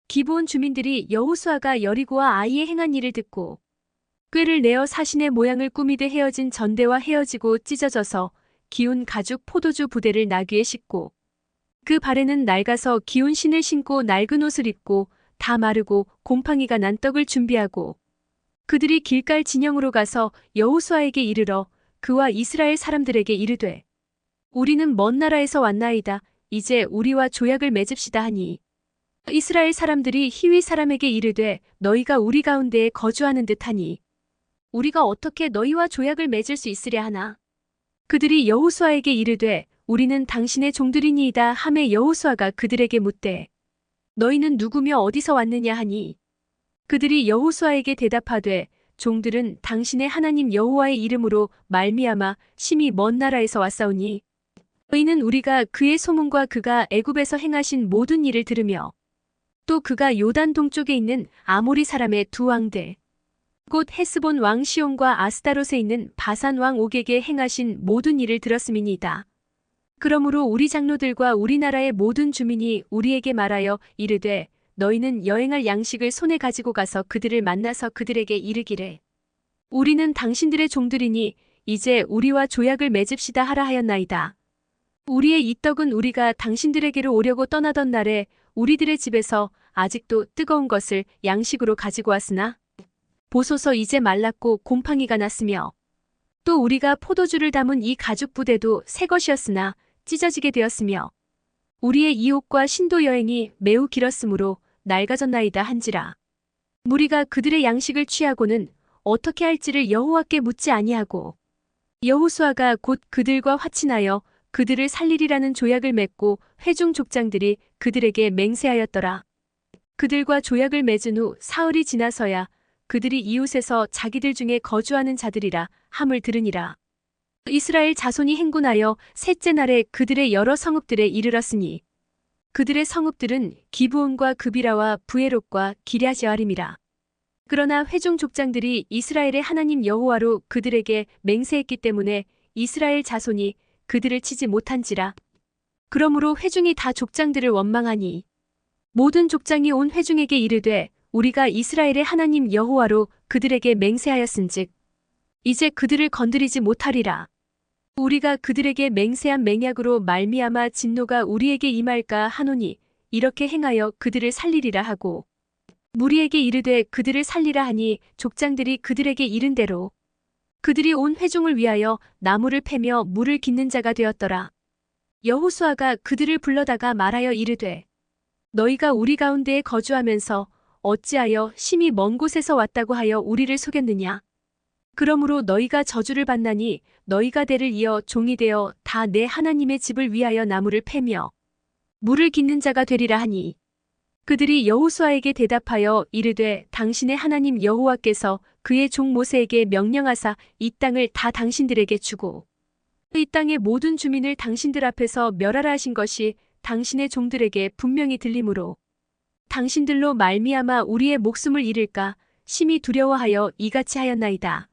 기브온 주민들이 여호수아가 여리고와 아이에 행한 일을 듣고 꾀를 내어 사신의 모양을 꾸미되 헤어진 전대와 헤어지고 찢어져서 기운 가죽 포도주 부대를 나귀에 싣고 그 발에는 낡아서 기운 신을 신고 낡은 옷을 입고 다 마르고 곰팡이가 난 떡을 준비하고 그들이 길갈 진영으로 가서 여호수아에게 이르러 그와 이스라엘 사람들에게 이르되 우리는 먼 나라에서 왔나이다. 이제 우리와 조약을 맺읍시다 하니 이스라엘 사람들이 히위 사람에게 이르되 너희가 우리 가운데에 거주하는 듯하니 우리가 어떻게 너희와 조약을 맺을 수 있으랴 하나. 그들이 여호수아에게 이르되 우리는 당신의 종들이니이다 하매 여호수아가 그들에게 묻되 너희는 누구며 어디서 왔느냐 하니 그들이 여호수아에게 대답하되 종들은 당신의 하나님 여호와의 이름으로 말미암아 심히 먼 나라에서 왔사오니 너희는 우리가 그의 소문과 그가 애굽에서 행하신 모든 일을 들으며 또 그가 요단 동쪽에 있는 아모리 사람의 두 왕들 곧 헤스본 왕 시온과 아스타롯에 있는 바산 왕 옥에게 행하신 모든 일을 들었음이니이다. 그러므로 우리 장로들과 우리나라의 모든 주민이 우리에게 말하여 이르되 너희는 여행할 양식을 손에 가지고 가서 그들을 만나서 그들에게 이르기를 우리는 당신들의 종들이니 이제 우리와 조약을 맺읍시다 하라 하였나이다. 우리의 이 떡은 우리가 당신들에게로 오려고 떠나던 날에 우리들의 집에서 아직도 뜨거운 것을 양식으로 가지고 왔으나 보소서 이제 말랐고 곰팡이가 났으며 또 우리가 포도주를 담은 이 가죽 부대도 새 것이었으나 찢어지게 되었으며 우리의 이 옷과 신도 여행이 매우 길었으므로 낡아졌나이다 한지라. 무리가 그들의 양식을 취하고는 어떻게 할지를 여호와께 묻지 아니하고 여호수아가 곧 그들과 화친하여 그들을 살리리라는 조약을 맺고 회중 족장들이 그들에게 맹세하였더라. 그들과 조약을 맺은 후 사흘이 지나서야 그들이 이웃에서 자기들 중에 거주하는 자들이라 함을 들으니라. 이스라엘 자손이 행군하여 셋째 날에 그들의 여러 성읍들에 이르렀으니 그들의 성읍들은 기브온과 그비라와 부에롯과 기랴시아림이라. 그러나 회중 족장들이 이스라엘의 하나님 여호와로 그들에게 맹세했기 때문에 이스라엘 자손이 그들을 치지 못한지라. 그러므로 회중이 다 족장들을 원망하니 모든 족장이 온 회중에게 이르되 우리가 이스라엘의 하나님 여호와로 그들에게 맹세하였은즉 이제 그들을 건드리지 못하리라. 우리가 그들에게 맹세한 맹약으로 말미암아 진노가 우리에게 임할까 하노니 이렇게 행하여 그들을 살리리라 하고 무리에게 이르되 그들을 살리라 하니 족장들이 그들에게 이른 대로 그들이 온 회중을 위하여 나무를 패며 물을 깃는 자가 되었더라. 여호수아가 그들을 불러다가 말하여 이르되 너희가 우리 가운데에 거주하면서 어찌하여 심히 먼 곳에서 왔다고 하여 우리를 속였느냐. 그러므로 너희가 저주를 받나니 너희가 대를 이어 종이 되어 다 내 하나님의 집을 위하여 나무를 패며 물을 깃는 자가 되리라 하니 그들이 여호수아에게 대답하여 이르되 당신의 하나님 여호와께서 그의 종 모세에게 명령하사 이 땅을 다 당신들에게 주고 이 땅의 모든 주민을 당신들 앞에서 멸하라 하신 것이 당신의 종들에게 분명히 들리므로 당신들로 말미암아 우리의 목숨을 잃을까 심히 두려워하여 이같이 하였나이다.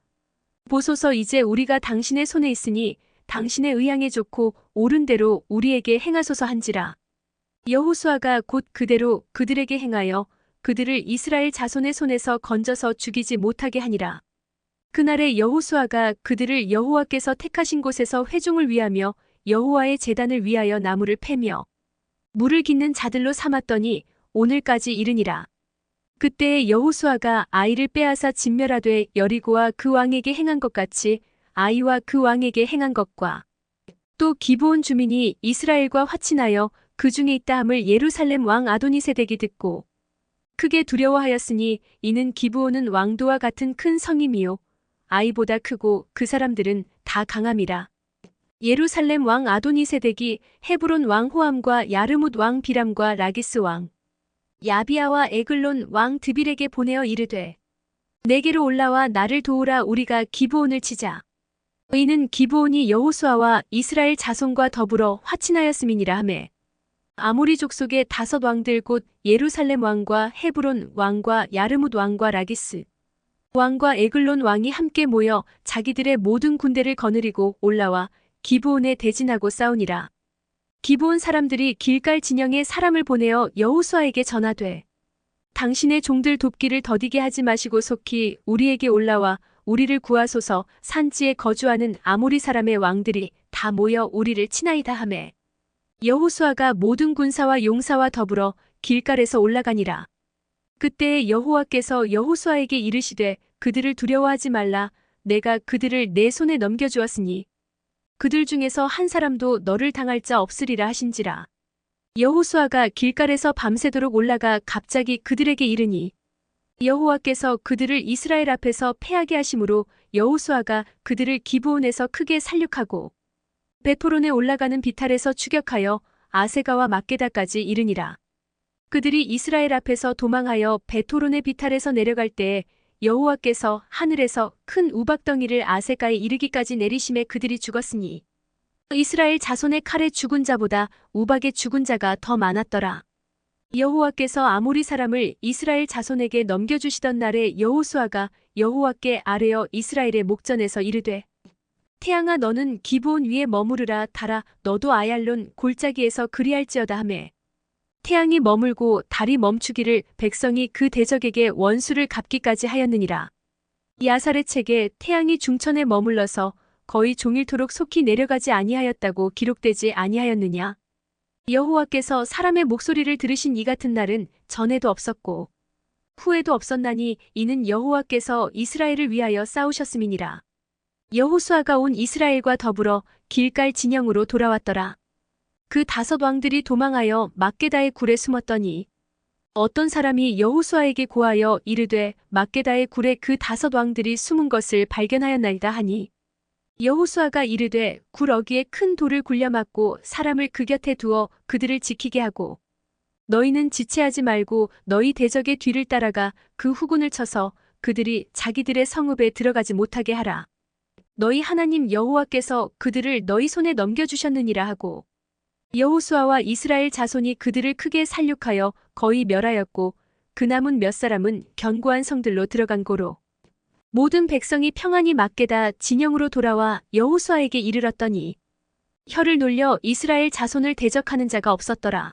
보소서 이제 우리가 당신의 손에 있으니 당신의 의향에 좋고 옳은 대로 우리에게 행하소서 한지라. 여호수아가 곧 그대로 그들에게 행하여 그들을 이스라엘 자손의 손에서 건져서 죽이지 못하게 하니라. 그날에 여호수아가 그들을 여호와께서 택하신 곳에서 회중을 위하며 여호와의 제단을 위하여 나무를 패며 물을 깃는 자들로 삼았더니 오늘까지 이르니라. 그때에 여호수아가 아이를 빼앗아 진멸하되 여리고와 그 왕에게 행한 것 같이 아이와 그 왕에게 행한 것과 또 기브온 주민이 이스라엘과 화친하여 그 중에 있다 함을 예루살렘 왕 아도니세덱이 듣고 크게 두려워하였으니 이는 기브온은 왕도와 같은 큰 성임이요 아이보다 크고 그 사람들은 다 강함이라. 예루살렘 왕 아도니세덱이 헤브론 왕 호암과 야르뭇 왕 비람과 라기스 왕 야비아와 에글론 왕 드빌에게 보내어 이르되 내게로 올라와 나를 도우라 우리가 기브온을 치자. 이는 기브온이 여호수아와 이스라엘 자손과 더불어 화친하였음이니라 하매 아모리 족속의 5 왕들 곧 예루살렘 왕과 헤브론 왕과 야르뭇 왕과 라기스 왕과 에글론 왕이 함께 모여 자기들의 모든 군대를 거느리고 올라와 기브온에 대진하고 싸우니라. 기브온 사람들이 길갈 진영에 사람을 보내어 여호수아에게 전하되 당신의 종들 돕기를 더디게 하지 마시고 속히 우리에게 올라와 우리를 구하소서. 산지에 거주하는 아모리 사람의 왕들이 다 모여 우리를 치나이다 하매 여호수아가 모든 군사와 용사와 더불어 길갈에서 올라가니라. 그때 여호와께서 여호수아에게 이르시되 그들을 두려워하지 말라. 내가 그들을 내 손에 넘겨주었으니 그들 중에서 한 사람도 너를 당할 자 없으리라 하신지라. 여호수아가 길갈에서 밤새도록 올라가 갑자기 그들에게 이르니 여호와께서 그들을 이스라엘 앞에서 패하게 하심으로 여호수아가 그들을 기브온에서 크게 살육하고 베토론에 올라가는 비탈에서 추격하여 아세가와 막게다까지 이르니라. 그들이 이스라엘 앞에서 도망하여 베토론의 비탈에서 내려갈 때에 여호와께서 하늘에서 큰 우박덩이를 아세가에 이르기까지 내리심에 그들이 죽었으니 이스라엘 자손의 칼에 죽은 자보다 우박에 죽은 자가 더 많았더라. 여호와께서 아모리 사람을 이스라엘 자손에게 넘겨주시던 날에 여호수아가 여호와께 아뢰어 이스라엘의 목전에서 이르되 태양아 너는 기브온 위에 머무르라. 달아 너도 아얄론 골짜기에서 그리할지어다 하매 태양이 머물고 달이 멈추기를 백성이 그 대적에게 원수를 갚기까지 하였느니라. 야살의 책에 태양이 중천에 머물러서 거의 종일토록 속히 내려가지 아니하였다고 기록되지 아니하였느냐. 여호와께서 사람의 목소리를 들으신 이 같은 날은 전에도 없었고 후에도 없었나니 이는 여호와께서 이스라엘을 위하여 싸우셨음이니라. 여호수아가 온 이스라엘과 더불어 길갈 진영으로 돌아왔더라. 그 5 왕들이 도망하여 막게다의 굴에 숨었더니 어떤 사람이 여호수아에게 고하여 이르되 막게다의 굴에 그 5 왕들이 숨은 것을 발견하였나이다 하니 여호수아가 이르되 굴 어귀에 큰 돌을 굴려막고 사람을 그 곁에 두어 그들을 지키게 하고 너희는 지체하지 말고 너희 대적의 뒤를 따라가 그 후군을 쳐서 그들이 자기들의 성읍에 들어가지 못하게 하라. 너희 하나님 여호와께서 그들을 너희 손에 넘겨주셨느니라 하고 여호수아와 이스라엘 자손이 그들을 크게 살육하여 거의 멸하였고 그 남은 몇 사람은 견고한 성들로 들어간 고로 모든 백성이 평안히 막게다 진영으로 돌아와 여호수아에게 이르렀더니 혀를 놀려 이스라엘 자손을 대적하는 자가 없었더라.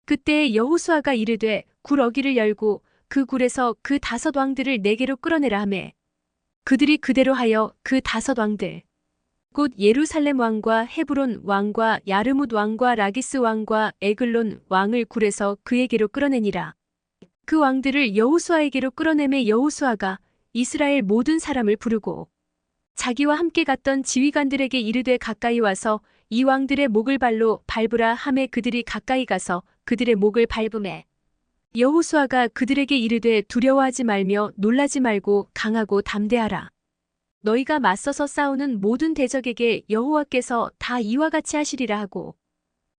그때 여호수아가 이르되 굴 어귀를 열고 그 굴에서 그 5 왕들을 내게로 끌어내라 하매 그들이 그대로 하여 그 5 왕들 곧 예루살렘 왕과 헤브론 왕과 야르뭇 왕과 라기스 왕과 에글론 왕을 굴에서 그에게로 끌어내니라. 그 왕들을 여호수아에게로 끌어내매 여호수아가 이스라엘 모든 사람을 부르고 자기와 함께 갔던 지휘관들에게 이르되 가까이 와서 이 왕들의 목을 발로 밟으라 하매 그들이 가까이 가서 그들의 목을 밟으매 여호수아가 그들에게 이르되 두려워하지 말며 놀라지 말고 강하고 담대하라. 너희가 맞서서 싸우는 모든 대적에게 여호와께서 다 이와 같이 하시리라 하고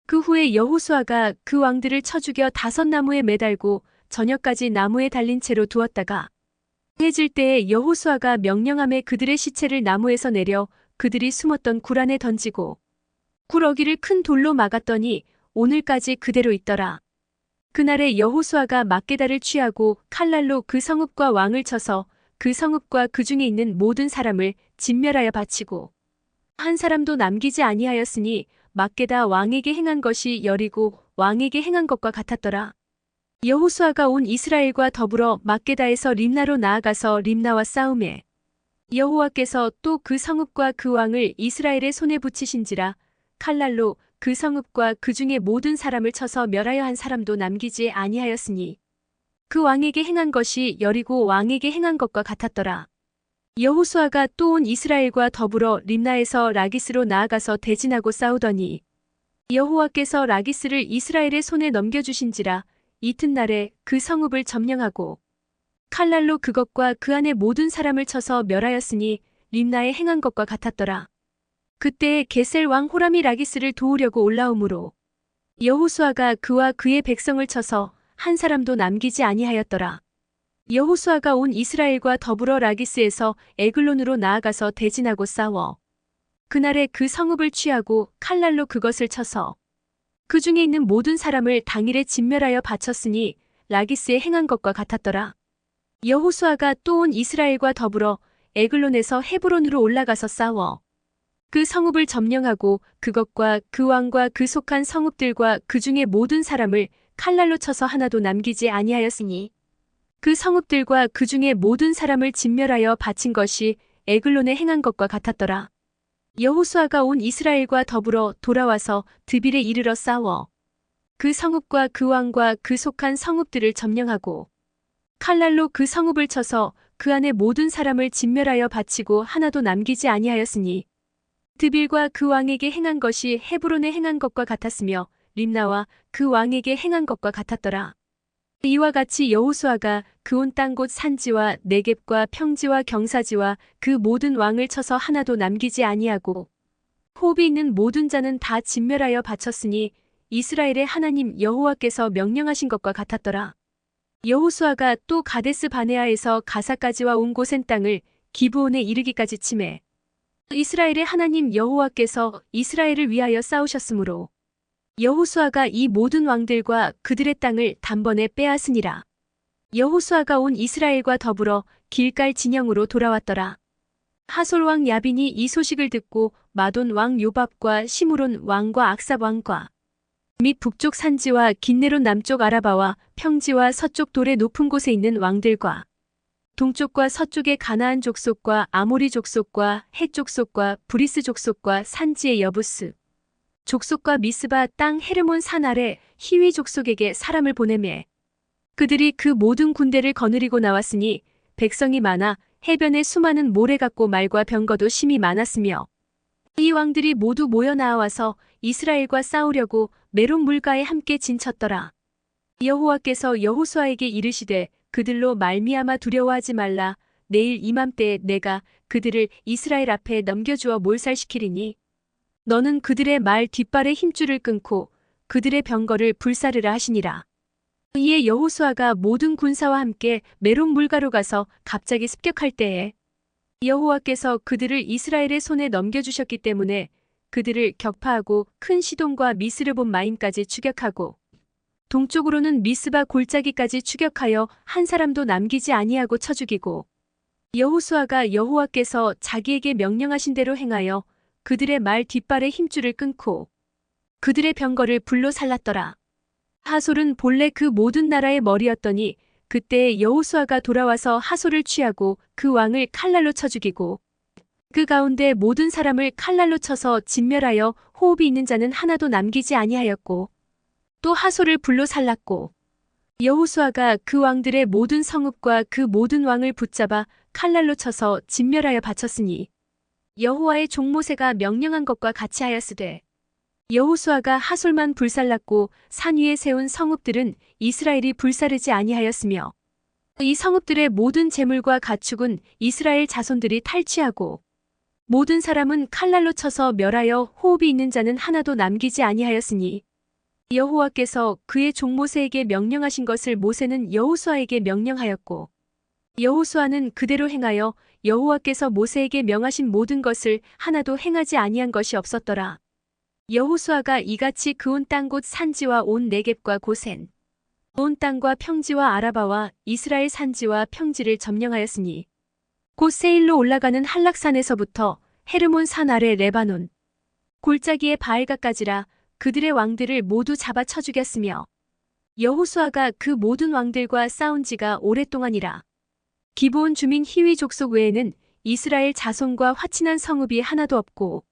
그 후에 여호수아가 그 왕들을 쳐 죽여 5 나무에 매달고 저녁까지 나무에 달린 채로 두었다가 해질 때에 여호수아가 명령함에 그들의 시체를 나무에서 내려 그들이 숨었던 굴 안에 던지고 굴 어귀를 큰 돌로 막았더니 오늘까지 그대로 있더라. 그날에 여호수아가 막게다를 취하고 칼날로 그 성읍과 왕을 쳐서 그 성읍과 그 중에 있는 모든 사람을 진멸하여 바치고 한 사람도 남기지 아니하였으니 막게다 왕에게 행한 것이 여리고 왕에게 행한 것과 같았더라. 여호수아가 온 이스라엘과 더불어 막게다에서 림나로 나아가서 림나와 싸우매 여호와께서 또 그 성읍과 그 왕을 이스라엘의 손에 붙이신지라 칼날로 그 성읍과 그 중에 모든 사람을 쳐서 멸하여 한 사람도 남기지 아니하였으니 그 왕에게 행한 것이 여리고 왕에게 행한 것과 같았더라. 여호수아가 또 온 이스라엘과 더불어 림나에서 라기스로 나아가서 대진하고 싸우더니 여호와께서 라기스를 이스라엘의 손에 넘겨주신지라 이튿날에 그 성읍을 점령하고 칼날로 그것과 그 안에 모든 사람을 쳐서 멸하였으니 림나에 행한 것과 같았더라. 그때에 게셀 왕 호람이 라기스를 도우려고 올라오므로 여호수아가 그와 그의 백성을 쳐서 한 사람도 남기지 아니하였더라. 여호수아가 온 이스라엘과 더불어 라기스에서 에글론으로 나아가서 대진하고 싸워 그날에 그 성읍을 취하고 칼날로 그것을 쳐서 그 중에 있는 모든 사람을 당일에 진멸하여 바쳤으니 라기스에 행한 것과 같았더라. 여호수아가 또 온 이스라엘과 더불어 에글론에서 헤브론으로 올라가서 싸워 그 성읍을 점령하고 그것과 그 왕과 그 속한 성읍들과 그 중에 모든 사람을 칼날로 쳐서 하나도 남기지 아니하였으니 그 성읍들과 그 중에 모든 사람을 진멸하여 바친 것이 에글론에 행한 것과 같았더라. 여호수아가 온 이스라엘과 더불어 돌아와서 드빌에 이르러 싸워 그 성읍과 그 왕과 그 속한 성읍들을 점령하고 칼날로 그 성읍을 쳐서 그 안에 모든 사람을 진멸하여 바치고 하나도 남기지 아니하였으니 드빌과 그 왕에게 행한 것이 헤브론에 행한 것과 같았으며 림나와 그 왕에게 행한 것과 같았더라. 이와 같이 여호수아가 그 온 땅 곧 산지와 네겝과 평지와 경사지와 그 모든 왕을 쳐서 하나도 남기지 아니하고 호흡이 있는 모든 자는 다 진멸하여 바쳤으니 이스라엘의 하나님 여호와께서 명령하신 것과 같았더라. 여호수아가 또 가데스 바네아에서 가사까지와 온 고센 땅을 기브온에 이르기까지 치매 이스라엘의 하나님 여호와께서 이스라엘을 위하여 싸우셨으므로 여호수아가 이 모든 왕들과 그들의 땅을 단번에 빼앗으니라. 여호수아가 온 이스라엘과 더불어 길갈 진영으로 돌아왔더라. 하솔 왕 야빈이 이 소식을 듣고 마돈 왕 요밥과 시므론 왕과 악삽 왕과 및 북쪽 산지와 긴네론 남쪽 아라바와 평지와 서쪽 돌의 높은 곳에 있는 왕들과 동쪽과 서쪽의 가나안 족속과 아모리 족속과 헷 족속과 브리스 족속과 산지의 여부스 족속과 미스바 땅 헤르몬 산 아래 히위 족속에게 사람을 보내매 그들이 그 모든 군대를 거느리고 나왔으니 백성이 많아 해변에 수많은 모래 같고 말과 병거도 심히 많았으며 이 왕들이 모두 모여 나와서 이스라엘과 싸우려고 메론 물가에 함께 진쳤더라. 여호와께서 여호수아에게 이르시되 그들로 말미암아 두려워하지 말라. 내일 이맘때에 내가 그들을 이스라엘 앞에 넘겨주어 몰살시키리니 너는 그들의 말 뒷발의 힘줄을 끊고 그들의 병거를 불사르라 하시니라. 이에 여호수아가 모든 군사와 함께 메론 물가로 가서 갑자기 습격할 때에 여호와께서 그들을 이스라엘의 손에 넘겨주셨기 때문에 그들을 격파하고 큰 시돈과 미스르본 마임까지 추격하고 동쪽으로는 미스바 골짜기까지 추격하여 한 사람도 남기지 아니하고 쳐 죽이고 여호수아가 여호와께서 자기에게 명령하신 대로 행하여 그들의 말 뒷발의 힘줄을 끊고 그들의 병거를 불로 살랐더라. 하솔은 본래 그 모든 나라의 머리였더니 그때 여호수아가 돌아와서 하솔을 취하고 그 왕을 칼날로 쳐 죽이고 그 가운데 모든 사람을 칼날로 쳐서 진멸하여 호흡이 있는 자는 하나도 남기지 아니하였고 또 하솔을 불로 살랐고 여호수아가 그 왕들의 모든 성읍과 그 모든 왕을 붙잡아 칼날로 쳐서 진멸하여 바쳤으니 여호와의 종 모세가 명령한 것과 같이 하였으되 여호수아가 하솔만 불살랐고 산 위에 세운 성읍들은 이스라엘이 불사르지 아니하였으며 이 성읍들의 모든 재물과 가축은 이스라엘 자손들이 탈취하고 모든 사람은 칼날로 쳐서 멸하여 호흡이 있는 자는 하나도 남기지 아니하였으니 여호와께서 그의 종 모세에게 명령하신 것을 모세는 여호수아에게 명령하였고 여호수아는 그대로 행하여 여호와께서 모세에게 명하신 모든 것을 하나도 행하지 아니한 것이 없었더라. 여호수아가 이같이 그 온 땅 곧 산지와 온 네겝과 고센 온 땅과 평지와 아라바와 이스라엘 산지와 평지를 점령하였으니 곧 세일로 올라가는 한락산에서부터 헤르몬 산 아래 레바논 골짜기의 바알가까지라 그들의 왕들을 모두 잡아 쳐 죽였으며 여호수아가 그 모든 왕들과 싸운 지가 오랫동안이라. 기브온 주민 히위 족속 외에는 이스라엘 자손과 화친한 성읍이 하나도 없고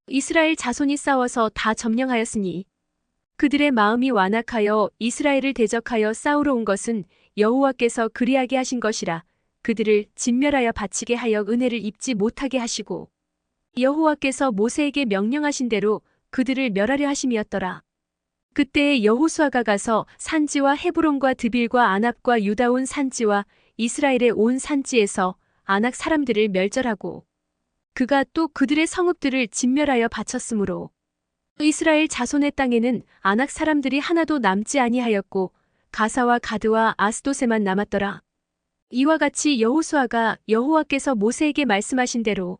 이스라엘 자손이 싸워서 다 점령하였으니 그들의 마음이 완악하여 이스라엘을 대적하여 싸우러 온 것은 여호와께서 그리하게 하신 것이라. 그들을 진멸하여 바치게 하여 은혜를 입지 못하게 하시고 여호와께서 모세에게 명령하신 대로 그들을 멸하려 하심이었더라. 그때에 여호수아가 가서 산지와 헤브론과 드빌과 아납과 유다 온 산지와 이스라엘의 온 산지에서 아낙 사람들을 멸절하고 그가 또 그들의 성읍들을 진멸하여 바쳤으므로 이스라엘 자손의 땅에는 아낙 사람들이 하나도 남지 아니하였고 가사와 가드와 아스도세만 남았더라. 이와 같이 여호수아가 여호와께서 모세에게 말씀하신 대로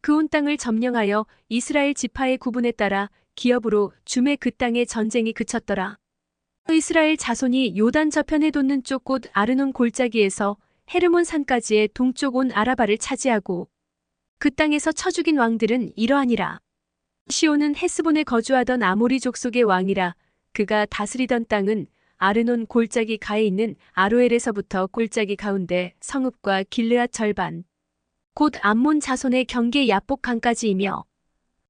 그 온 땅을 점령하여 이스라엘 지파의 구분에 따라 기업으로 주매 그 땅에 전쟁이 그쳤더라. 이스라엘 자손이 요단 저편에 돋는 쪽 곧 아르논 골짜기에서 헤르몬 산까지의 동쪽 온 아라바를 차지하고 그 땅에서 쳐 죽인 왕들은 이러하니라. 시온은 헤스본에 거주하던 아모리 족속의 왕이라. 그가 다스리던 땅은 아르논 골짜기 가에 있는 아로엘에서부터 골짜기 가운데 성읍과 길르앗 절반 곧 암몬 자손의 경계 야복 강까지이며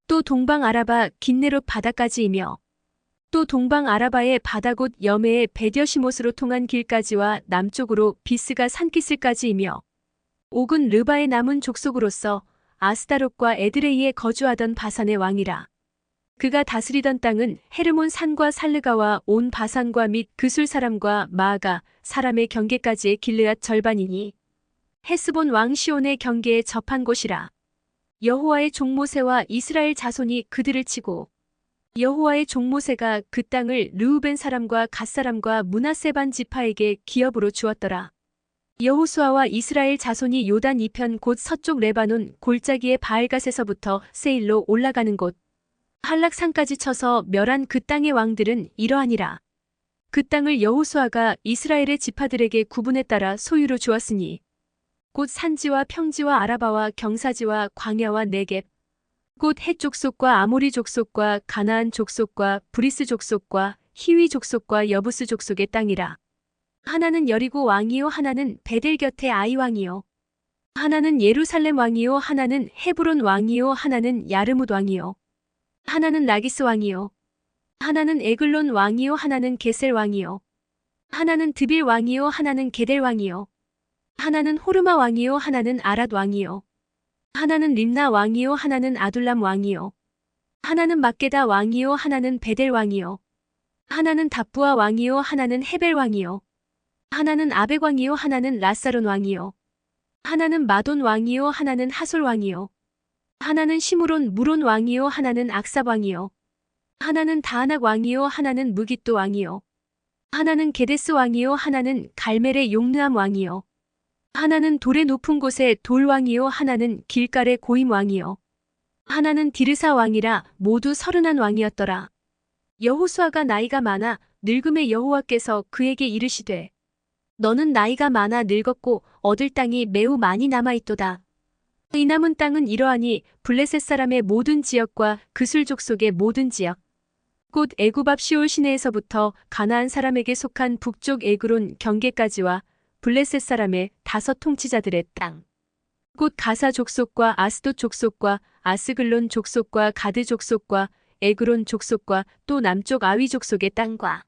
또 동방 아라바 긴네롯 바다까지이며 또 동방 아라바의 바다 곧 여메의 베디어시못으로 통한 길까지와 남쪽으로 비스가 산기슬까지이며 옥은 르바의 남은 족속으로서 아스다롯과 에드레이에 거주하던 바산의 왕이라. 그가 다스리던 땅은 헤르몬 산과 살르가와 온 바산과 및 그술 사람과 마아가 사람의 경계까지의 길르앗 절반이니 헤스본 왕 시온의 경계에 접한 곳이라. 여호와의 종 모세와 이스라엘 자손이 그들을 치고 여호와의 종 모세가 그 땅을 르우벤 사람과 갓 사람과 므낫세 반 지파에게 기업으로 주었더라. 여호수아와 이스라엘 자손이 요단 이편 곧 서쪽 레바논 골짜기의 바알갓에서부터 세일로 올라가는 곳 한락산까지 쳐서 멸한 그 땅의 왕들은 이러하니라. 그 땅을 여호수아가 이스라엘의 지파들에게 구분에 따라 소유로 주었으니 곧 산지와 평지와 아라바와 경사지와 광야와 네겝 곧 헷 족속과 아모리 족속과 가나안 족속과 브리스 족속과 히위 족속과 여부스 족속의 땅이라. 하나는 여리고 왕이요 하나는 베델 곁에 아이 왕이요 하나는 예루살렘 왕이요 하나는 헤브론 왕이요 하나는 야르뭇 왕이요 하나는 라기스 왕이요 하나는 에글론 왕이요 하나는 게셀 왕이요 하나는 드빌 왕이요 하나는 게델 왕이요 하나는 호르마 왕이요 하나는 아랏 왕이요 하나는 림나 왕이요 하나는 아둘람 왕이요 하나는 막게다 왕이요 하나는 베델 왕이요 하나는 답부아 왕이요 하나는 헤벨 왕이요 하나는 아벡 왕이요 하나는 라사론 왕이요 하나는 마돈 왕이요 하나는 하솔 왕이요 하나는 시므론 무론 왕이요 하나는 악삽 왕이요 하나는 다하낙 왕이요 하나는 무깃도 왕이요 하나는 게데스 왕이요 하나는 갈멜의 용르암 왕이요 하나는 돌의 높은 곳에 돌 왕이요 하나는 길갈의 고임 왕이요 하나는 디르사 왕이라 모두 30한 왕이었더라. 여호수아가 나이가 많아 늙음에 여호와께서 그에게 이르시되 너는 나이가 많아 늙었고 얻을 땅이 매우 많이 남아있도다. 이 남은 땅은 이러하니 블레셋 사람의 모든 지역과 그술 족속의 모든 지역 곧 애굽 앞 시올 시내에서부터 가나안 사람에게 속한 북쪽 에그론 경계까지와 블레셋 사람의 5 통치자들의 땅 곧 가사 족속과 아스돗 족속과 아스글론 족속과 가드 족속과 에그론 족속과 또 남쪽 아위 족속의 땅과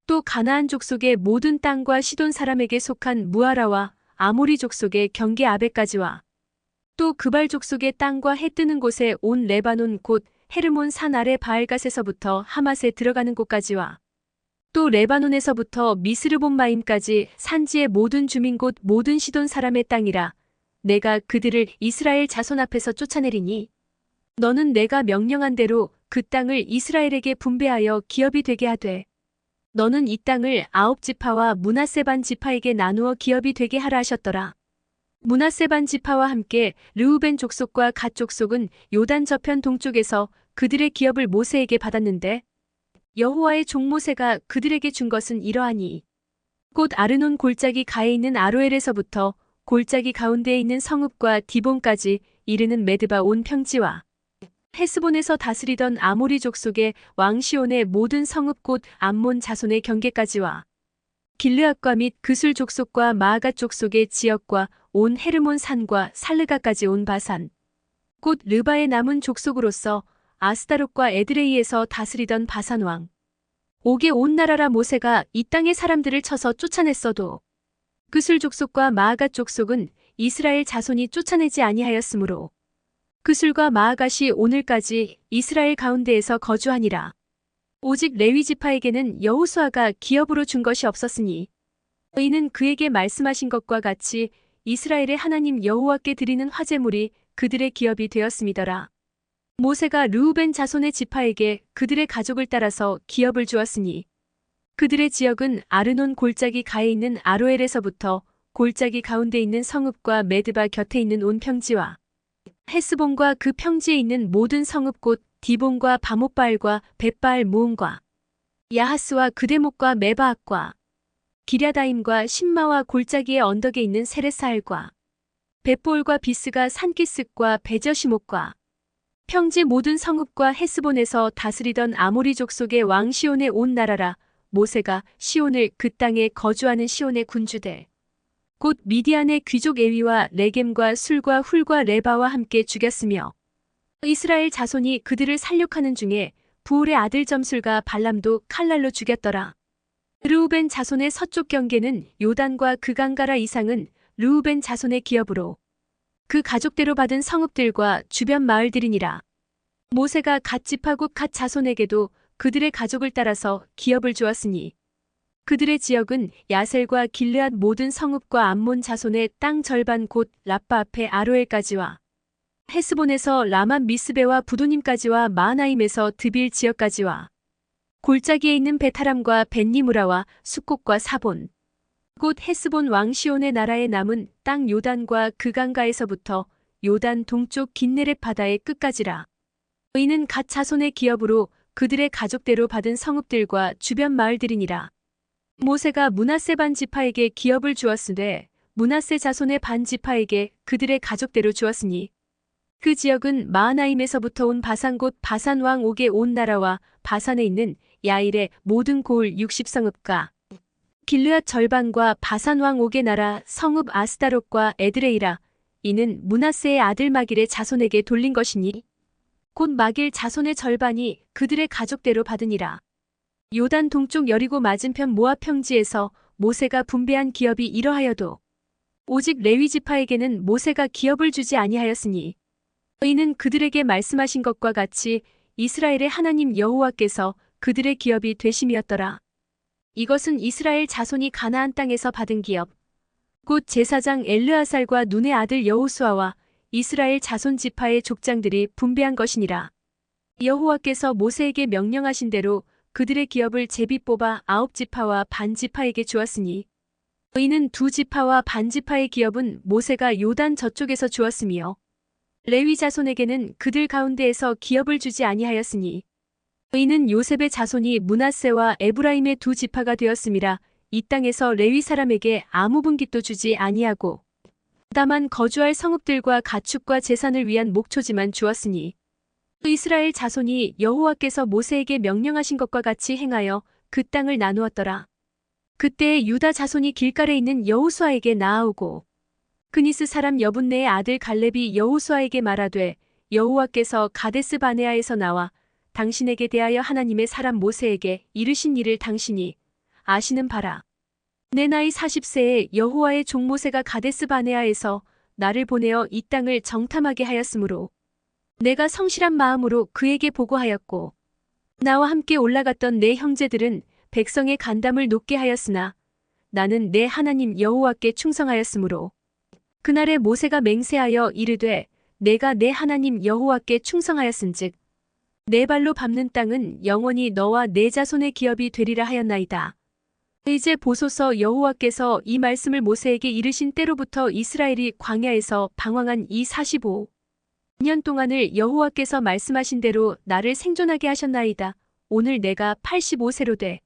또 가나안 족속의 모든 땅과 시돈 사람에게 속한 무아라와 아모리 족속의 경계 아베까지와 또 그발 족속의 땅과 해 뜨는 곳에 온 레바논 곧 헤르몬 산 아래 바알갓에서부터 하맛에 들어가는 곳까지와 또 레바논에서부터 미스르본마임까지 산지의 모든 주민 곧 모든 시돈 사람의 땅이라. 내가 그들을 이스라엘 자손 앞에서 쫓아내리니 너는 내가 명령한 대로 그 땅을 이스라엘에게 분배하여 기업이 되게 하되 너는 이 땅을 9지파와 므낫세 반 지파에게 나누어 기업이 되게 하라 하셨더라. 므낫세 반 지파와 함께 르우벤 족속과 갓 족속은 요단 저편 동쪽에서 그들의 기업을 모세에게 받았는데 여호와의 종 모세가 그들에게 준 것은 이러하니 곧 아르논 골짜기 가에 있는 아로엘에서부터 골짜기 가운데에 있는 성읍과 디본까지 이르는 메드바 온 평지와 헤스본에서 다스리던 아모리 족속의 왕 시온의 모든 성읍 곧 암몬 자손의 경계까지와 길르앗과 및 그술 족속과 마아갓 족속의 지역과 온 헤르몬 산과 살르가까지 온 바산 곧 르바의 남은 족속으로서 아스타롯과 에드레이에서 다스리던 바산왕 옥의 온 나라라. 모세가 이 땅의 사람들을 쳐서 쫓아냈어도 그술 족속과 마아갓 족속은 이스라엘 자손이 쫓아내지 아니하였으므로 그술과 마아갓이 오늘까지 이스라엘 가운데에서 거주하니라. 오직 레위 지파에게는 여호수아가 기업으로 준 것이 없었으니 이는 그에게 말씀하신 것과 같이 이스라엘의 하나님 여호와께 드리는 화제물이 그들의 기업이 되었음이더라. 모세가 르우벤 자손의 지파에게 그들의 가족을 따라서 기업을 주었으니 그들의 지역은 아르논 골짜기 가에 있는 아로엘에서부터 골짜기 가운데 있는 성읍과 메드바 곁에 있는 온 평지와 헤스본과 그 평지에 있는 모든 성읍 곧 디본과 바못바알과 벳바알 모음과 야하스와 그대목과 메바앗과 기랴다임과 신마와 골짜기의 언덕에 있는 세레사알과 벳볼과 비스가 산기슭과 베저시목과 평지 모든 성읍과 헤스본에서 다스리던 아모리 족속의 왕 시온의 온 나라라. 모세가 시온을 그 땅에 거주하는 시온의 군주들 곧 미디안의 귀족 에위와 레겜과 술과 훌과 레바와 함께 죽였으며 이스라엘 자손이 그들을 살육하는 중에 부올의 아들 점술과 발람도 칼날로 죽였더라. 르우벤 자손의 서쪽 경계는 요단과 그 강가라. 이상은 르우벤 자손의 기업으로 그 가족대로 받은 성읍들과 주변 마을들이니라. 모세가 갓 지파 곧 갓 자손에게도 그들의 가족을 따라서 기업을 주었으니 그들의 지역은 야셀과 길르앗 모든 성읍과 암몬 자손의 땅 절반 곧 라빠 앞에 아로엘까지와 헤스본에서 라만 미스베와 부도님까지와 마하나임에서 드빌 지역까지와 골짜기에 있는 베타람과 벤니무라와 숫곡과 사본 곧 헤스본 왕 시온의 나라에 남은 땅 요단과 그 강가에서부터 요단 동쪽 긴네렛 바다의 끝까지라. 이는 갓 자손의 기업으로 그들의 가족대로 받은 성읍들과 주변 마을들이니라. 모세가 므낫세 반 지파에게 기업을 주었으되 므낫세 자손의 반 지파에게 그들의 가족대로 주었으니 그 지역은 마하나임에서부터 온 바산 곧 바산 왕 옥의 온 나라와 바산에 있는 야일의 모든 고을 60성읍과 길르앗 절반과 바산 왕 옥의 나라 성읍 아스타롯과 에드레이라. 이는 므낫세의 아들 마길의 자손에게 돌린 것이니 곧 마길 자손의 절반이 그들의 가족대로 받으니라. 요단 동쪽 여리고 맞은편 모압 평지에서 모세가 분배한 기업이 이러하여도 오직 레위 지파에게는 모세가 기업을 주지 아니하였으니 이는 그들에게 말씀하신 것과 같이 이스라엘의 하나님 여호와께서 그들의 기업이 되심이었더라. 이것은 이스라엘 자손이 가나안 땅에서 받은 기업 곧 제사장 엘르아살과 눈의 아들 여호수아와 이스라엘 자손 지파의 족장들이 분배한 것이니라. 여호와께서 모세에게 명령하신 대로 그들의 기업을 제비 뽑아 9지파와 반 지파에게 주었으니 이는 2지파와 반 지파의 기업은 모세가 요단 저쪽에서 주었으며 레위 자손에게는 그들 가운데에서 기업을 주지 아니하였으니 이는 요셉의 자손이 므낫세와 에브라임의 2지파가 되었음이라. 이 땅에서 레위 사람에게 아무 분깃도 주지 아니하고 다만 거주할 성읍들과 가축과 제산을 위한 목초지만 주었으니 이스라엘 자손이 여호와께서 모세에게 명령하신 것과 같이 행하여 그 땅을 나누었더라. 그때에 유다 자손이 길갈에 있는 여호수아에게 나아오고 그니스 사람 여분네의 아들 갈렙이 여호수아에게 말하되 여호와께서 가데스 바네아에서 나와 당신에게 대하여 하나님의 사람 모세에게 이르신 일을 당신이 아시는 바라. 내 나이 40세에 여호와의 종 모세가 가데스 바네아에서 나를 보내어 이 땅을 정탐하게 하였으므로 내가 성실한 마음으로 그에게 보고하였고 나와 함께 올라갔던 내 형제들은 백성의 간담을 높게 하였으나 나는 내 하나님 여호와께 충성하였으므로 그날에 모세가 맹세하여 이르되 내가 내 하나님 여호와께 충성하였은즉 내 발로 밟는 땅은 영원히 너와 내 자손의 기업이 되리라 하였나이다. 이제 보소서 여호와께서 이 말씀을 모세에게 이르신 때로부터 이스라엘이 광야에서 방황한 이 45년 동안을 여호와께서 말씀하신 대로 나를 생존하게 하셨나이다. 오늘 내가 85세로 돼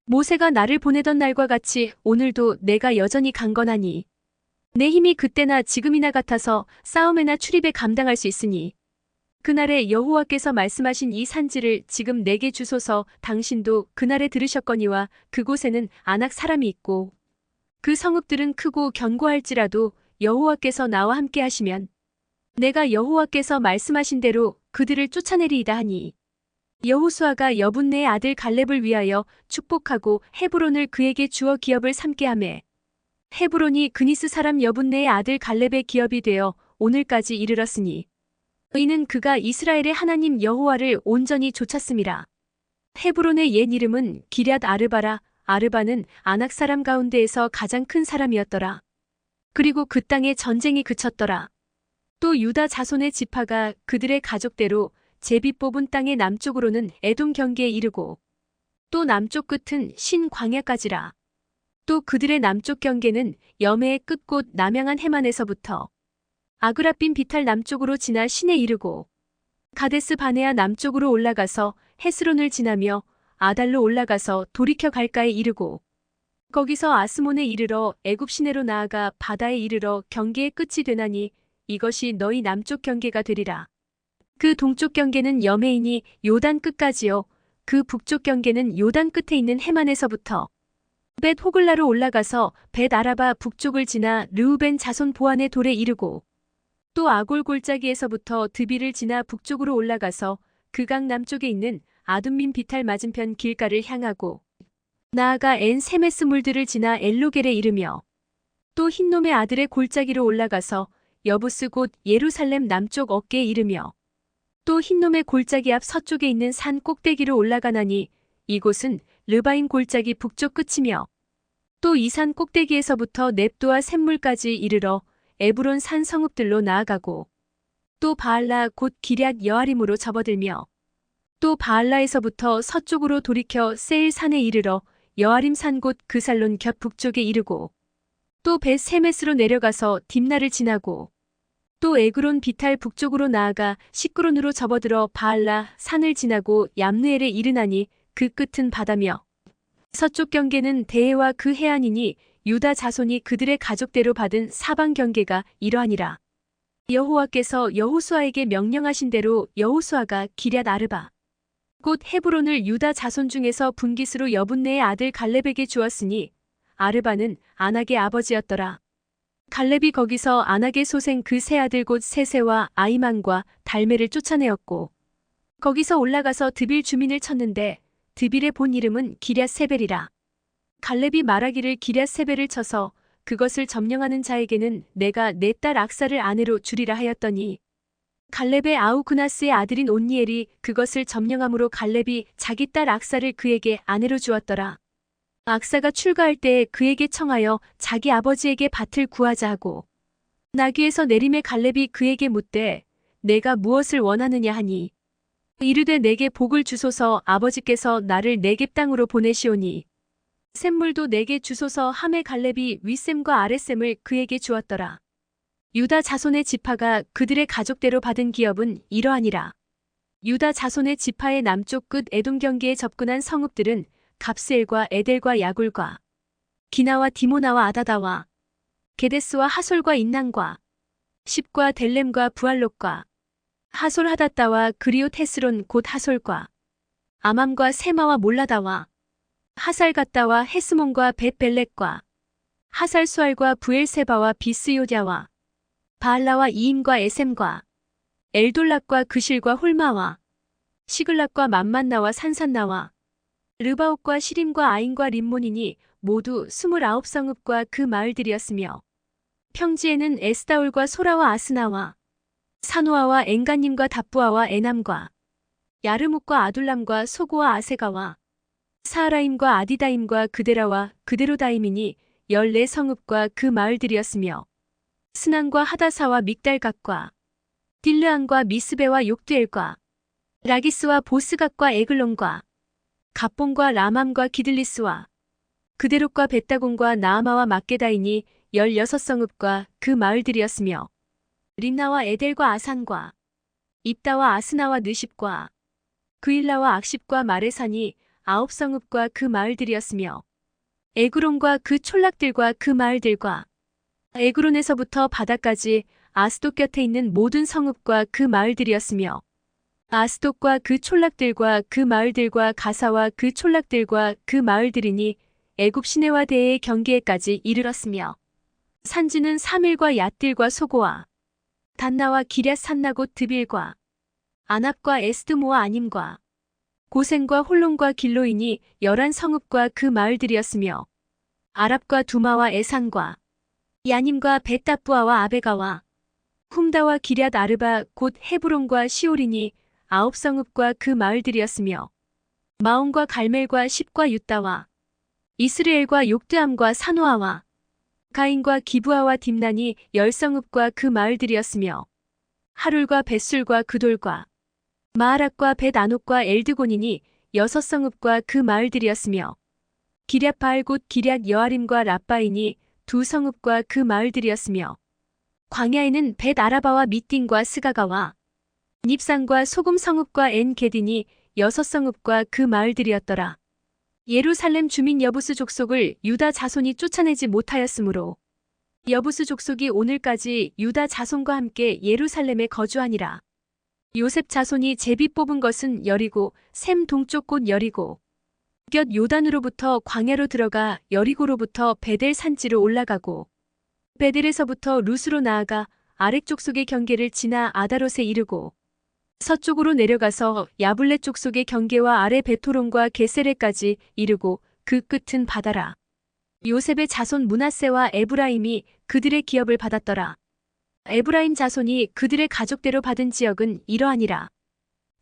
모세가 나를 보내던 날과 같이 오늘도 내가 여전히 강건하니 내 힘이 그때나 지금이나 같아서 싸움에나 출입에 감당할 수 있으니 그날에 여호와께서 말씀하신 이 산지를 지금 내게 주소서. 당신도 그날에 들으셨거니와 그곳에는 아낙 사람이 있고 그 성읍들은 크고 견고할지라도 여호와께서 나와 함께 하시면 내가 여호와께서 말씀하신 대로 그들을 쫓아내리이다 하니 여호수아가 여분네의 아들 갈렙을 위하여 축복하고 헤브론을 그에게 주어 기업을 삼게 하매 헤브론이 그니스 사람 여분네의 아들 갈렙의 기업이 되어 오늘까지 이르렀으니 이는 그가 이스라엘의 하나님 여호와를 온전히 좇았음이라. 헤브론의 옛 이름은 기럇 아르바라. 아르바는 아낙 사람 가운데에서 가장 큰 사람이었더라. 그리고 그 땅에 전쟁이 그쳤더라. 또 유다 자손의 지파가 그들의 가족대로 제비 뽑은 땅의 남쪽으로는 에돔 경계에 이르고 또 남쪽 끝은 신 광야까지라. 또 그들의 남쪽 경계는 여매의 끝곳 남양한 해만에서부터 아그라빔 비탈 남쪽으로 지나 신에 이르고 가데스 바네아 남쪽으로 올라가서 헤스론을 지나며 아달로 올라가서 도리켜 갈가에 이르고 거기서 아스몬에 이르러 애굽 시내로 나아가 바다에 이르러 경계의 끝이 되나니 이것이 너희 남쪽 경계가 되리라. 그 동쪽 경계는 여매이니 요단 끝까지요. 그 북쪽 경계는 요단 끝에 있는 해만에서부터 벳 호글라로 올라가서 벳 아라바 북쪽을 지나 르우벤 자손 보안의 돌에 이르고 또 아골 골짜기에서부터 드비를 지나 북쪽으로 올라가서 그 강 남쪽에 있는 아둠민 비탈 맞은편 길가를 향하고 나아가 엔 세메스 물들을 지나 엘로겔에 이르며 또 흰놈의 아들의 골짜기로 올라가서 여부스 곧 예루살렘 남쪽 어깨에 이르며 또 흰놈의 골짜기 앞 서쪽에 있는 산 꼭대기로 올라가나니 이곳은 르바임 골짜기 북쪽 끝이며 또 이 산 꼭대기에서부터 넵도와 샘물까지 이르러 에브론 산 성읍들로 나아가고 또 바알라 곧 기럇 여아림으로 접어들며 또 바알라에서부터 서쪽으로 돌이켜 세일 산에 이르러 여아림 산 곧 그살론 곁 북쪽에 이르고 또 벳 세메스로 내려가서 딥나를 지나고 또 에그론 비탈 북쪽으로 나아가 시크론으로 접어들어 바알라 산을 지나고 얌느엘에 이르나니 그 끝은 바다며 서쪽 경계는 대해와 그 해안이니 유다 자손이 그들의 가족대로 받은 사방 경계가 이러하니라. 여호와께서 여호수아에게 명령하신 대로 여호수아가 기럇 아르바 곧 헤브론을 유다 자손 중에서 분깃으로 여분네의 아들 갈렙에게 주었으니 아르바는 아낙의 아버지였더라. 갈렙이 거기서 아낙의 소생 그 세 아들 곧 세세와 아이만과 달메를 쫓아내었고 거기서 올라가서 드빌 주민을 쳤는데 드빌의 본 이름은 기럇 세벨이라. 갈렙이 말하기를 기럇 세벨을 쳐서 그것을 점령하는 자에게는 내가 내 딸 악사를 아내로 주리라 하였더니 갈렙의 아우 그나스의 아들인 온니엘이 그것을 점령함으로 갈렙이 자기 딸 악사를 그에게 아내로 주었더라. 악사가 출가할 때에 그에게 청하여 자기 아버지에게 밭을 구하자 하고 나귀에서 내림에 갈렙이 그에게 묻되 내가 무엇을 원하느냐 하니 이르되 내게 복을 주소서 아버지께서 나를 네겝 땅으로 보내시오니 샘물도 내게 주소서 하매 갈렙이 윗샘과 아랫샘을 그에게 주었더라. 유다 자손의 지파가 그들의 가족대로 받은 기업은 이러하니라. 유다 자손의 지파의 남쪽 끝 에돔 경계에 접근한 성읍들은 갑스엘과 에델과 야굴과 기나와 디모나와 아다다와 게데스와 하솔과 인난과 십과 델렘과 부알롯과 하솔 하닷다와 그리옷 헤스론 곧 하솔과 아맘과 세마와 몰라다와 하살갓다와 헤스몬과 벳벨렉과 하살수알과 부엘세바와 비스요랴와 바알라와 이임과 에셈과 엘돌락과 그실과 홀마와 시글락과 맘만나와 산산나와 르바옥과 시림과 아인과 림몬이니 모두 29성읍과 그 마을들이었으며 평지에는 에스다올과 소라와 아스나와 사노아와 엔가님과 답부아와 에남과 야르묵과 아둘람과 소고와 아세가와 사하라임과 아디다임과 그데라와 그데로다임이니 14성읍과 그 마을들이었으며 스난과 하다사와 믹달갓과 딜르안과 미스베와 욕드엘과 라기스와 보스갓과 에글론과 갑본과 라맘과 기들리스와 그데롯과 벳다곤과 나아마와 막게다이니 16성읍과 그 마을들이었으며 림나와 에델과 아산과 입다와 아스나와 느십과 그일라와 악십과 마레산이 9성읍과 그 마을들이었으며 에그론과 그 촌락들과 그 마을들과 에그론에서부터 바다까지 아스돗 곁에 있는 모든 성읍과 그 마을들이었으며 아스돗과 그 촌락들과 그 마을들과 가사와 그 촌락들과 그 마을들이니 애굽 시내와 대해의 경계에까지 이르렀으며 산지는 사밀과 얏들과 소고와 단나와 기럇 산나 곧 드빌과 아납과 에스드모와 아님과 고센과 홀론과 길로인이 11성읍과 그 마을들이었으며 아랍과 두마와 에산과 야님과 벳다부아와 아베가와 훔다와 기럇 아르바 곧 헤브론과 시올이니 9성읍과 그 마을들이었으며 마온과 갈멜과 십과 유다와 이스르엘과 욕드암과 사노아와 가인과 기브아와 딥난이 10성읍과 그 마을들이었으며 하룰과 벳술과 그돌과 마하락과 벳아녹과 엘드곤이니 6성읍과 그 마을들이었으며 기럇바알 곧 기럇 여아림과 랍바이니 2성읍과 그 마을들이었으며 광야에는 벳아라바와 밑딘과 스가가와 닙산과 소금 성읍과 엔게디니 6성읍과 그 마을들이었더라. 예루살렘 주민 여부스 족속을 유다 자손이 쫓아내지 못하였으므로 여부스 족속이 오늘까지 유다 자손과 함께 예루살렘에 거주하니라. 요셉 자손이 제비 뽑은 것은 여리고 셈 동쪽 곧 여리고 곁 요단으로부터 광야로 들어가 여리고로부터 베델 산지로 올라가고 베델에서부터 루스로 나아가 아렉 족속의 경계를 지나 아다롯에 이르고 서쪽으로 내려가서 야블렛 족속의 경계와 아래 베토론과 게세레까지 이르고 그 끝은 바다라. 요셉의 자손 므낫세와 에브라임이 그들의 기업을 받았더라. 에브라임 자손이 그들의 가족대로 받은 지역은 이러하니라.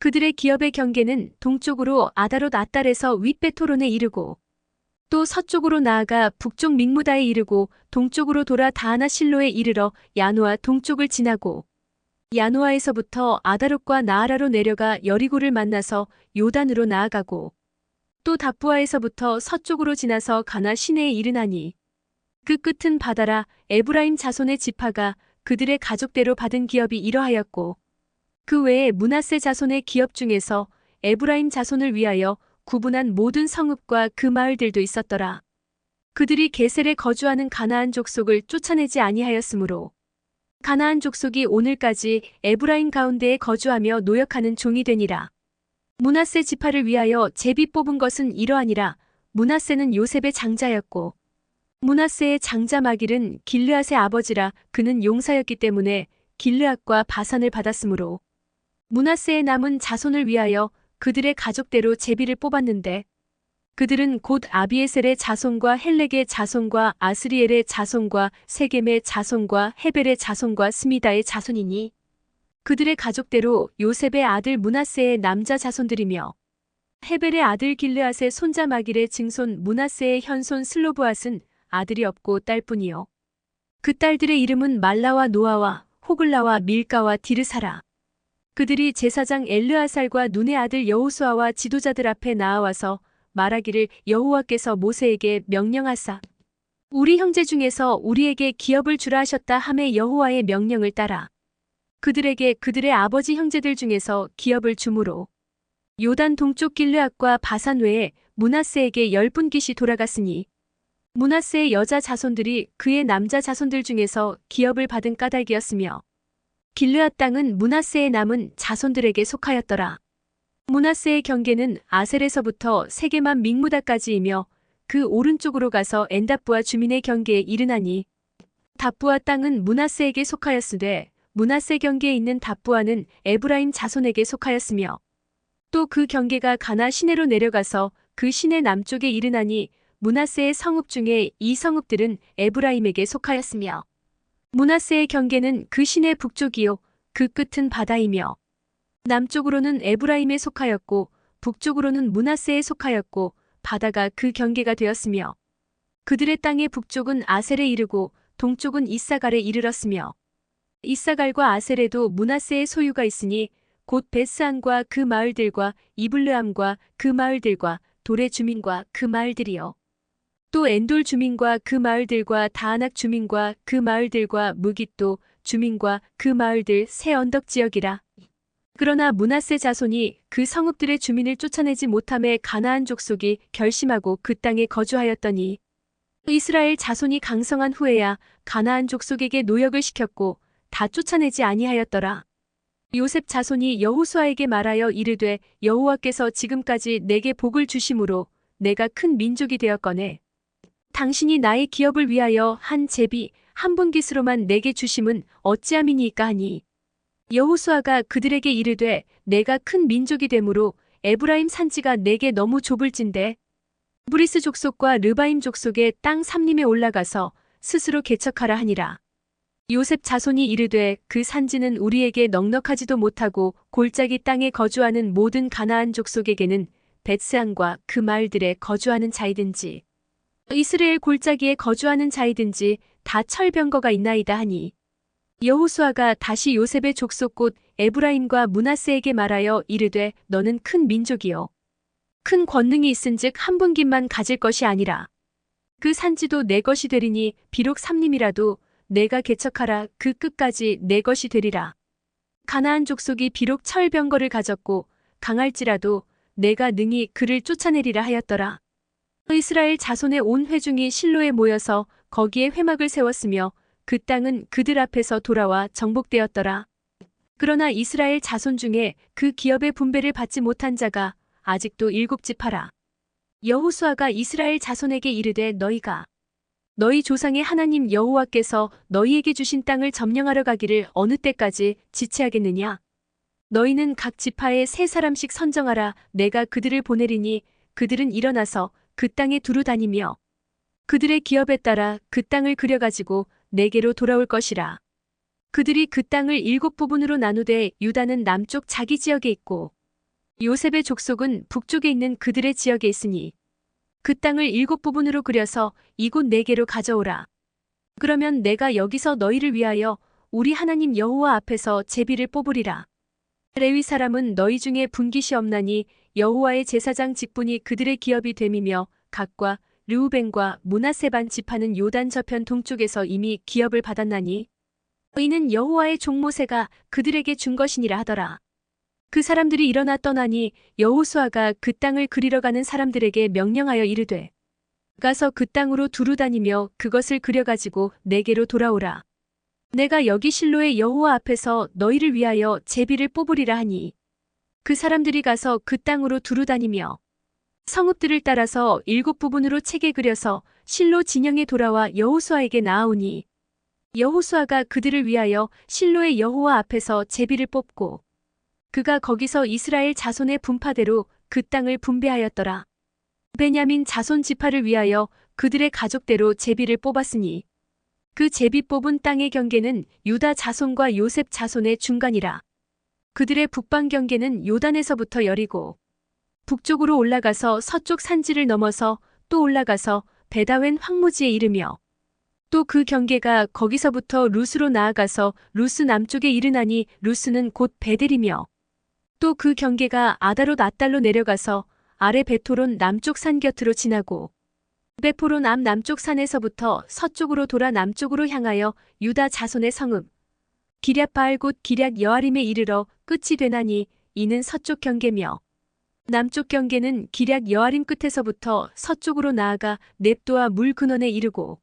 그들의 기업의 경계는 동쪽으로 아다롯 아달에서 윗베토론에 이르고 또 서쪽으로 나아가 북쪽 믹무다에 이르고 동쪽으로 돌아 다하나 실로에 이르러 야노아 동쪽을 지나고 야노아에서부터 아다롯과 나아라로 내려가 여리고를 만나서 요단으로 나아가고 또 답부아에서부터 서쪽으로 지나서 가나 시내에 이르나니 그 끝은 바다라. 에브라임 자손의 지파가 그들의 가족대로 받은 기업이 이러하였고 그 외에 므낫세 자손의 기업 중에서 에브라임 자손을 위하여 구분한 모든 성읍과 그 마을들도 있었더라. 그들이 게셀에 거주하는 가나안 족속을 쫓아내지 아니하였으므로 가나안 족속이 오늘까지 에브라임 가운데에 거주하며 노역하는 종이 되니라. 므낫세 지파를 위하여 제비 뽑은 것은 이러하니라. 므낫세는 요셉의 장자였고 므낫세의 장자 마길은 길르앗의 아버지라. 그는 용사였기 때문에 길르앗과 바산을 받았으므로 므낫세의 남은 자손을 위하여 그들의 가족대로 제비를 뽑았는데 그들은 곧 아비에셀의 자손과 헬렉의 자손과 아스리엘의 자손과 세겜의 자손과 헤벨의 자손과 스미다의 자손이니 그들의 가족대로 요셉의 아들 므낫세의 남자 자손들이며 헤벨의 아들 길르앗의 손자 마길의 증손 므낫세의 현손 슬로브앗은 아들이 없고 딸뿐이요. 그 딸들의 이름은 말라와 노아와 호글라와 밀가와 디르사라. 그들이 제사장 엘르아살과 눈의 아들 여호수아와 지도자들 앞에 나아와서 말하기를 여호와께서 모세에게 명령하사 우리 형제 중에서 우리에게 기업을 주라 하셨다 하매 여호와의 명령을 따라 그들에게 그들의 아버지 형제들 중에서 기업을 주므로 요단 동쪽 길르앗과 바산 외에 므낫세에게 10분깃이 돌아갔으니 므낫세의 여자 자손들이 그의 남자 자손들 중에서 기업을 받은 까닭이었으며 길르앗 땅은 므낫세의 남은 자손들에게 속하였더라. 므낫세의 경계는 아셀에서부터 세게만 믹무다까지이며 그 오른쪽으로 가서 엔답부아 주민의 경계에 이르나니 답부아 땅은 므낫세에게 속하였으되 므낫세 경계에 있는 답부아는 에브라임 자손에게 속하였으며 또 그 경계가 가나 시내로 내려가서 그 시내 남쪽에 이르나니 므낫세의 성읍 중에 이 성읍들은 에브라임에게 속하였으며 므낫세의 경계는 그 시내 북쪽이요 그 끝은 바다이며 남쪽으로는 에브라임에 속하였고 북쪽으로는 므낫세에 속하였고 바다가 그 경계가 되었으며 그들의 땅의 북쪽은 아셀에 이르고 동쪽은 이사갈에 이르렀으며 이사갈과 아셀에도 므낫세의 소유가 있으니 곧 베스안과 그 마을들과 이블르암과 그 마을들과 돌의 주민과 그 마을들이요 또 엔돌 주민과 그 마을들과 다아낙 주민과 그 마을들과 무깃도 주민과 그 마을들 새 언덕 지역이라. 그러나 므낫세 자손이 그 성읍들의 주민을 쫓아내지 못함에 가나안 족속이 결심하고 그 땅에 거주하였더니 이스라엘 자손이 강성한 후에야 가나안 족속에게 노역을 시켰고 다 쫓아내지 아니하였더라. 요셉 자손이 여호수아에게 말하여 이르되 여호와께서 지금까지 내게 복을 주심으로 내가 큰 민족이 되었거늘 당신이 나의 기업을 위하여 한 제비 한 분깃으로만 내게 주심은 어찌함이니까 하니 여호수아가 그들에게 이르되 내가 큰 민족이 되므로 에브라임 산지가 내게 너무 좁을진대 브리스 족속과 르바임 족속의 땅 삼림에 올라가서 스스로 개척하라 하니라. 요셉 자손이 이르되 그 산지는 우리에게 넉넉하지도 못하고 골짜기 땅에 거주하는 모든 가나안 족속에게는 벳스안과 그 마을들에 거주하는 자이든지 이스라엘 골짜기에 거주하는 자이든지 다 철병거가 있나이다 하니 여호수아가 다시 요셉의 족속 곧 에브라임과 므낫세에게 말하여 이르되 너는 큰 민족이요 큰 권능이 있은즉 한 분깃만 가질 것이 아니라 그 산지도 내 것이 되리니 비록 삼림이라도 내가 개척하라 그 끝까지 내 것이 되리라. 가나안 족속이 비록 철병거를 가졌고 강할지라도 내가 능히 그를 쫓아내리라 하였더라. 이스라엘 자손의 온 회중이 실로에 모여서 거기에 회막을 세웠으며 그 땅은 그들 앞에서 돌아와 정복되었더라. 그러나 이스라엘 자손 중에 그 기업의 분배를 받지 못한 자가 아직도 7지파라. 여호수아가 이스라엘 자손에게 이르되 너희가 너희 조상의 하나님 여호와께서 너희에게 주신 땅을 점령하러 가기를 어느 때까지 지체하겠느냐? 너희는 각 지파에 3사람씩 선정하라. 내가 그들을 보내리니 그들은 일어나서 그 땅에 두루 다니며 그들의 기업에 따라 그 땅을 그려가지고 내게로 돌아올 것이라. 그들이 그 땅을 7부분으로 나누되 유다는 남쪽 자기 지역에 있고 요셉의 족속은 북쪽에 있는 그들의 지역에 있으니 그 땅을 7부분으로 그려서 이곳 내게로 가져오라. 그러면 내가 여기서 너희를 위하여 우리 하나님 여호와 앞에서 제비를 뽑으리라. 레위 사람은 너희 중에 분깃이 없나니 여호와의 제사장 직분이 그들의 기업이 됨이며 각과 르우벤과 므낫세 반 지파는 요단 저편 동쪽에서 이미 기업을 받았나니 이는 여호와의 종 모세가 그들에게 준 것이니라 하더라. 그 사람들이 일어나 떠나니 여호수아가 그 땅을 그리러 가는 사람들에게 명령하여 이르되 가서 그 땅으로 두루 다니며 그것을 그려가지고 내게로 돌아오라. 내가 여기 실로의 여호와 앞에서 너희를 위하여 제비를 뽑으리라 하니 그 사람들이 가서 그 땅으로 두루 다니며 성읍들을 따라서 7부분으로 책에 그려서 실로 진영에 돌아와 여호수아에게 나아오니 여호수아가 그들을 위하여 실로의 여호와 앞에서 제비를 뽑고 그가 거기서 이스라엘 자손의 분파대로 그 땅을 분배하였더라. 베냐민 자손 지파를 위하여 그들의 가족대로 제비를 뽑았으니 그 제비 뽑은 땅의 경계는 유다 자손과 요셉 자손의 중간이라. 그들의 북방 경계는 요단에서부터 여리고 북쪽으로 올라가서 서쪽 산지를 넘어서 또 올라가서 베다웬 황무지에 이르며 또 그 경계가 거기서부터 루스로 나아가서 루스 남쪽에 이르나니 루스는 곧 베델이며 또 그 경계가 아다롯 아달로 내려가서 아래 베토론 남쪽 산 곁으로 지나고 베포론 앞 남쪽 산에서부터 서쪽으로 돌아 남쪽으로 향하여 유다 자손의 성읍 기럇바알 곧 기럇 여아림에 이르러 끝이 되나니 이는 서쪽 경계며 남쪽 경계는 기럇 여아림 끝에서부터 서쪽으로 나아가 넵도아 물 근원에 이르고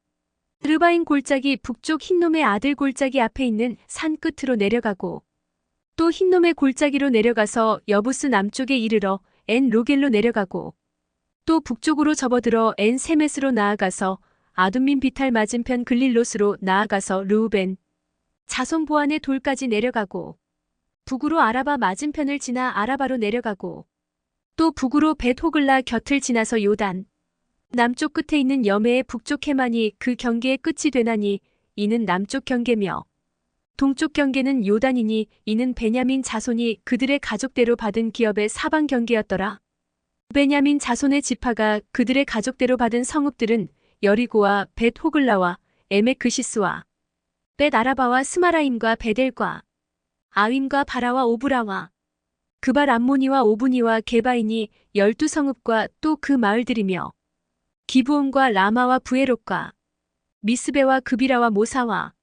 르바인 골짜기 북쪽 흰놈의 아들 골짜기 앞에 있는 산 끝으로 내려가고 또 흰놈의 골짜기로 내려가서 여부스 남쪽에 이르러 엔 로겔로 내려가고 또 북쪽으로 접어들어 엔 세메스로 나아가서 아둠민 비탈 맞은편 글릴롯으로 나아가서 르우벤 자손 보안의 돌까지 내려가고 북으로 아라바 맞은편을 지나 아라바로 내려가고 또 북으로 벳 호글라 곁을 지나서 요단 남쪽 끝에 있는 여매의 북쪽 해만이 그 경계의 끝이 되나니 이는 남쪽 경계며 동쪽 경계는 요단이니 이는 베냐민 자손이 그들의 가족대로 받은 기업의 사방 경계였더라. 베냐민 자손의 지파가 그들의 가족대로 받은 성읍들은 여리고와 벳 호글라와 에메크시스와 벳 아라바와 스마라임과 베델과 아윈과 바라와 오브라와 그발 암모니와 오브니와 게바이니 12성읍과 또 그 마을들이며 기브온과 라마와 부에롯과 미스베와 그비라와 모사와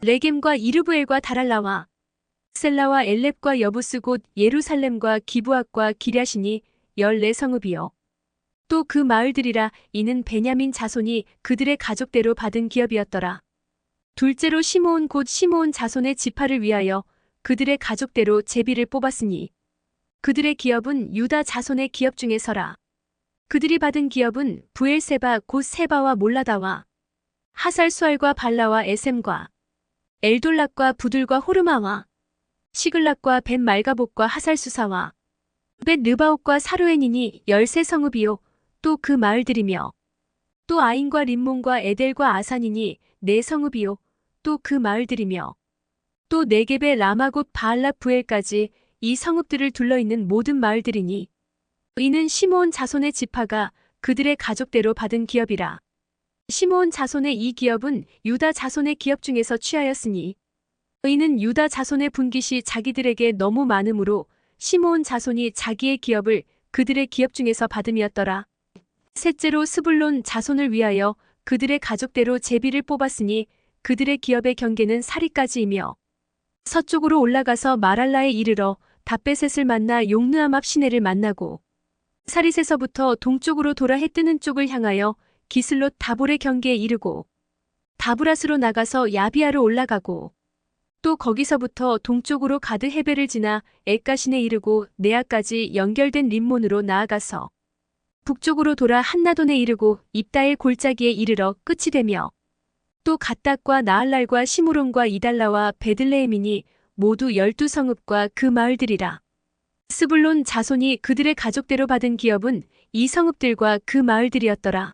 레겜과 이르브엘과 다랄라와 셀라와 엘렙과 여부스 곧 예루살렘과 기브앗과 기랴시니 14성읍이요. 또 그 마을들이라 이는 베냐민 자손이 그들의 가족대로 받은 기업이었더라. 둘째로 시므온 곧 시므온 자손의 지파를 위하여 그들의 가족대로 제비를 뽑았으니 그들의 기업은 유다 자손의 기업 중에서라. 그들이 받은 기업은 부엘세바 곧 세바와 몰라다와 하살수알과 발라와 에셈과 엘돌락과 부들과 호르마와 시글락과 벳 말가봇과 하살수사와 벳 르바옷과 사로엔이니 13성읍이요 또 그 마을들이며 또 아인과 림몬과 에델과 아산이니 4성읍이요 또 그 마을들이며 또 네겝의 라마곶 바알라 부엘까지 이 성읍들을 둘러있는 모든 마을들이니 이는 시므온 자손의 지파가 그들의 가족대로 받은 기업이라. 시므온 자손의 이 기업은 유다 자손의 기업 중에서 취하였으니 이는 유다 자손의 분깃이 자기들에게 너무 많으므로 시므온 자손이 자기의 기업을 그들의 기업 중에서 받음이었더라. 셋째로 스불론 자손을 위하여 그들의 가족대로 제비를 뽑았으니 그들의 기업의 경계는 사리까지이며 서쪽으로 올라가서 마랄라에 이르러 다베셋을 만나 용느암 앞 시내를 만나고 사릿에서부터 동쪽으로 돌아 해 뜨는 쪽을 향하여 기슬롯 다볼의 경계에 이르고 다브랏으로 나가서 야비아로 올라가고 또 거기서부터 동쪽으로 가드 헤벨을 지나 에까신에 이르고 네아까지 연결된 림몬으로 나아가서 북쪽으로 돌아 한나돈에 이르고 입다엘 골짜기에 이르러 끝이 되며 또 갓닥과 나할랄과 시므론과 이달라와 베들레헴이니 모두 12성읍과 그 마을들이라. 스불론 자손이 그들의 가족대로 받은 기업은 이 성읍들과 그 마을들이었더라.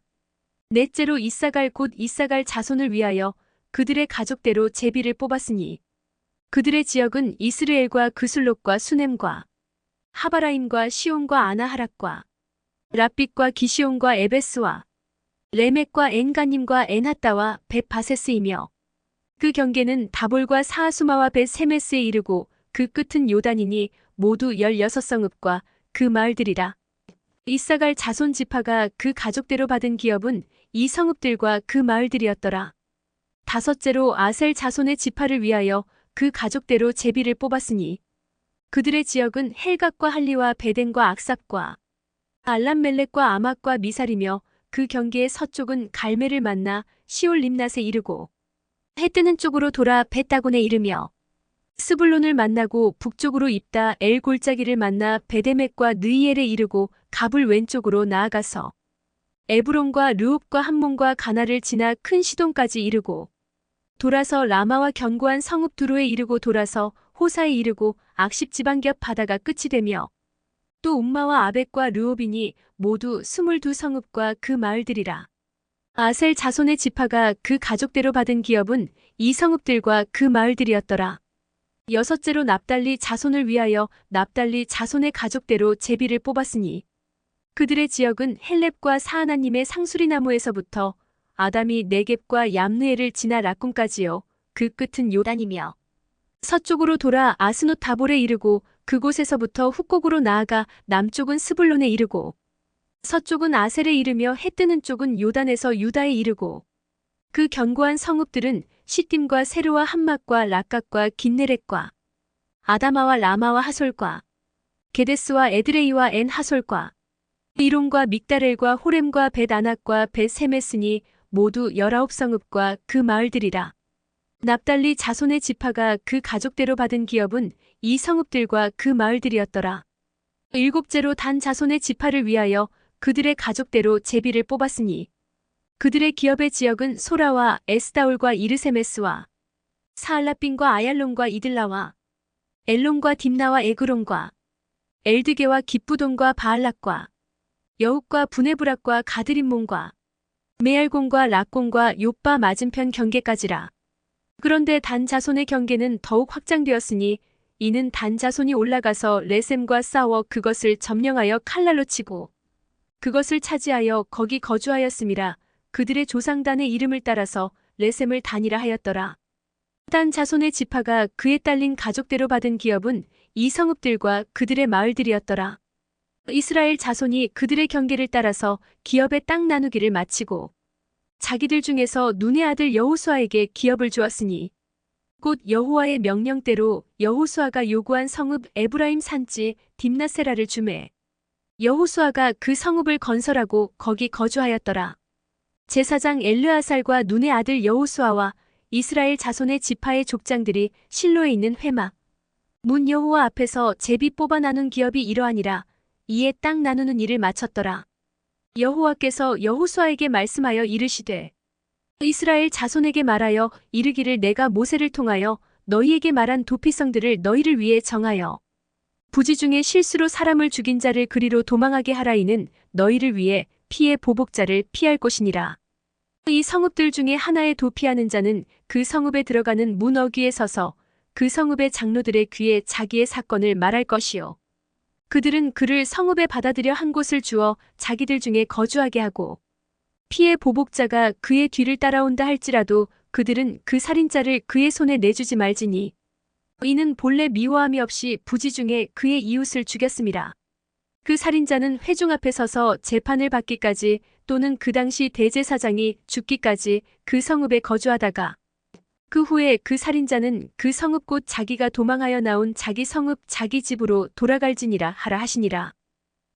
넷째로 이사갈 곧 이사갈 자손을 위하여 그들의 가족대로 제비를 뽑았으니 그들의 지역은 이스르엘과 그술롯과 수넴과 하바라임과 시온과 아나하락과 랍빗과 기시온과 에베스와 레멕과 엔가님과 엔하따와 벳바세스이며 그 경계는 다볼과 사하수마와 벳세메스에 이르고 그 끝은 요단이니 모두 16성읍과 그 마을들이라. 이사갈 자손 지파가 그 가족대로 받은 기업은 이 성읍들과 그 마을들이었더라. 다섯째로 아셀 자손의 지파를 위하여 그 가족대로 제비를 뽑았으니 그들의 지역은 헬갓과 할리와 베덴과 악삽과 알람멜렉과 아막과 미살이며 그 경계의 서쪽은 갈멜을 만나 시올 림낫에 이르고 해 뜨는 쪽으로 돌아 벳다곤에 이르며 스불론을 만나고 북쪽으로 입다 엘 골짜기를 만나 베데멕과 느이엘에 이르고 갑을 왼쪽으로 나아가서 에브론과 르홉과 함몬과 가나를 지나 큰 시돈까지 이르고 돌아서 라마와 견고한 성읍 두로에 이르고 돌아서 호사에 이르고 악십 지방 겹 바다가 끝이 되며 또 움마와 아벡과 르홉이니 모두 22성읍과 그 마을들이라. 아셀 자손의 지파가 그 가족대로 받은 기업은 이 성읍들과 그 마을들이었더라. 여섯째로 납달리 자손을 위하여 납달리 자손의 가족대로 제비를 뽑았으니 그들의 지역은 헬렙과 사하나님의 상수리나무에서부터 아담이 네겝과 얌느에를 지나 락군까지요. 그 끝은 요단이며 서쪽으로 돌아 아스노 다볼에 이르고 그곳에서부터 훅곡으로 나아가 남쪽은 스불론에 이르고 서쪽은 아셀에 이르며 해 뜨는 쪽은 요단에서 유다에 이르고 그 견고한 성읍들은 시딤과 세르와 함막과 락각과 긴네렛과 아다마와 라마와 하솔과 게데스와 에드레이와 엔 하솔과 이론과 믹다렐과 호렘과 벳아낙과 벳세메스니 모두 19성읍과 그 마을들이라. 납달리 자손의 지파가 그 가족대로 받은 기업은 이 성읍들과 그 마을들이었더라. 일곱째로 단 자손의 지파를 위하여 그들의 가족대로 제비를 뽑았으니 그들의 기업의 지역은 소라와 에스다올과 이르세메스와 사알라빈과 아얄론과 이들라와 엘론과 딥나와 에그론과 엘드게와 기쁘돈과 바알락과 여욱과 부네브락과 가드림몬과 메알곤과 락곤과 요빠 맞은편 경계까지라. 그런데 단 자손의 경계는 더욱 확장되었으니 이는 단 자손이 올라가서 레셈과 싸워 그것을 점령하여 칼날로 치고 그것을 차지하여 거기 거주하였음이라. 그들의 조상단의 이름을 따라서 레셈을 단이라 하였더라. 단 자손의 지파가 그에 딸린 가족대로 받은 기업은 이 성읍들과 그들의 마을들이었더라. 이스라엘 자손이 그들의 경계를 따라서 기업의 땅 나누기를 마치고 자기들 중에서 눈의 아들 여호수아에게 기업을 주었으니 곧 여호와의 명령대로 여호수아가 요구한 성읍 에브라임 산지 딥나세라를 주매 여호수아가 그 성읍을 건설하고 거기 거주하였더라. 제사장 엘르아살과 눈의 아들 여호수아와 이스라엘 자손의 지파의 족장들이 실로에 있는 회막 문 여호와 앞에서 제비 뽑아 나눈 기업이 이러하니라. 이에 땅 나누는 일을 마쳤더라. 여호와께서 여호수아에게 말씀하여 이르시되 이스라엘 자손에게 말하여 이르기를 내가 모세를 통하여 너희에게 말한 도피성들을 너희를 위해 정하여 부지 중에 실수로 사람을 죽인 자를 그리로 도망하게 하라. 이는 너희를 위해 피의 보복자를 피할 곳이니라. 이 성읍들 중에 하나에 도피하는 자는 그 성읍에 들어가는 문 어귀에 서서 그 성읍의 장로들의 귀에 자기의 사건을 말할 것이요. 그들은 그를 성읍에 받아들여 한 곳을 주어 자기들 중에 거주하게 하고 피의 보복자가 그의 뒤를 따라온다 할지라도 그들은 그 살인자를 그의 손에 내주지 말지니 이는 본래 미워함이 없이 부지 중에 그의 이웃을 죽였음이라. 그 살인자는 회중 앞에 서서 재판을 받기까지 또는 그 당시 대제사장이 죽기까지 그 성읍에 거주하다가 그 후에 그 살인자는 그 성읍 곧 자기가 도망하여 나온 자기 성읍 자기 집으로 돌아갈지니라 하라 하시니라.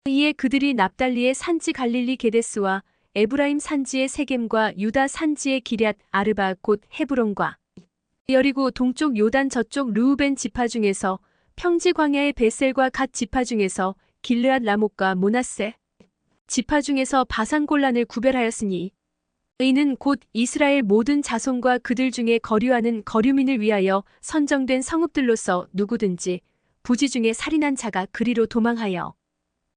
이에 그들이 납달리의 산지 갈릴리 게데스와 에브라임 산지의 세겜과 유다 산지의 기럇 아르바 곧 헤브론과 여리고 동쪽 요단 저쪽 르우벤 지파 중에서 평지 광야의 베셀과 갓 지파 중에서 길르앗 라못과 므낫세 지파 중에서 바산 골란을 구별하였으니 이는 곧 이스라엘 모든 자손과 그들 중에 거류하는 거류민을 위하여 선정된 성읍들로서 누구든지 부지 중에 살인한 자가 그리로 도망하여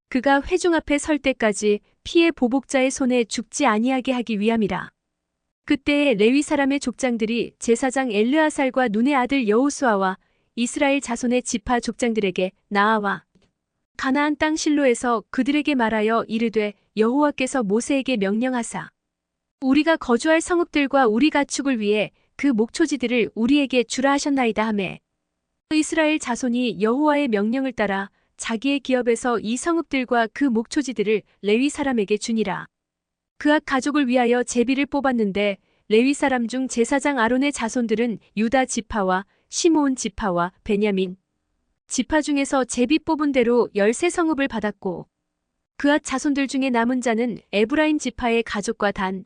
그가 회중 앞에 설 때까지 피의 보복자의 손에 죽지 아니하게 하기 위함이라. 그때에 레위 사람의 족장들이 제사장 엘르아살과 눈의 아들 여호수아와 이스라엘 자손의 지파 족장들에게 나아와 가나안 땅 실로에서 그들에게 말하여 이르되 여호와께서 모세에게 명령하사 우리가 거주할 성읍들과 우리 가축을 위해 그 목초지들을 우리에게 주라 하셨나이다 하매 이스라엘 자손이 여호와의 명령을 따라 자기의 기업에서 이 성읍들과 그 목초지들을 레위 사람에게 주니라. 그앗 가족을 위하여 제비를 뽑았는데 레위 사람 중 제사장 아론의 자손들은 유다 지파와 시므온 지파와 베냐민 지파 중에서 제비 뽑은 대로 13성읍을 받았고 그앗 자손들 중에 남은 자는 에브라임 지파의 가족과 단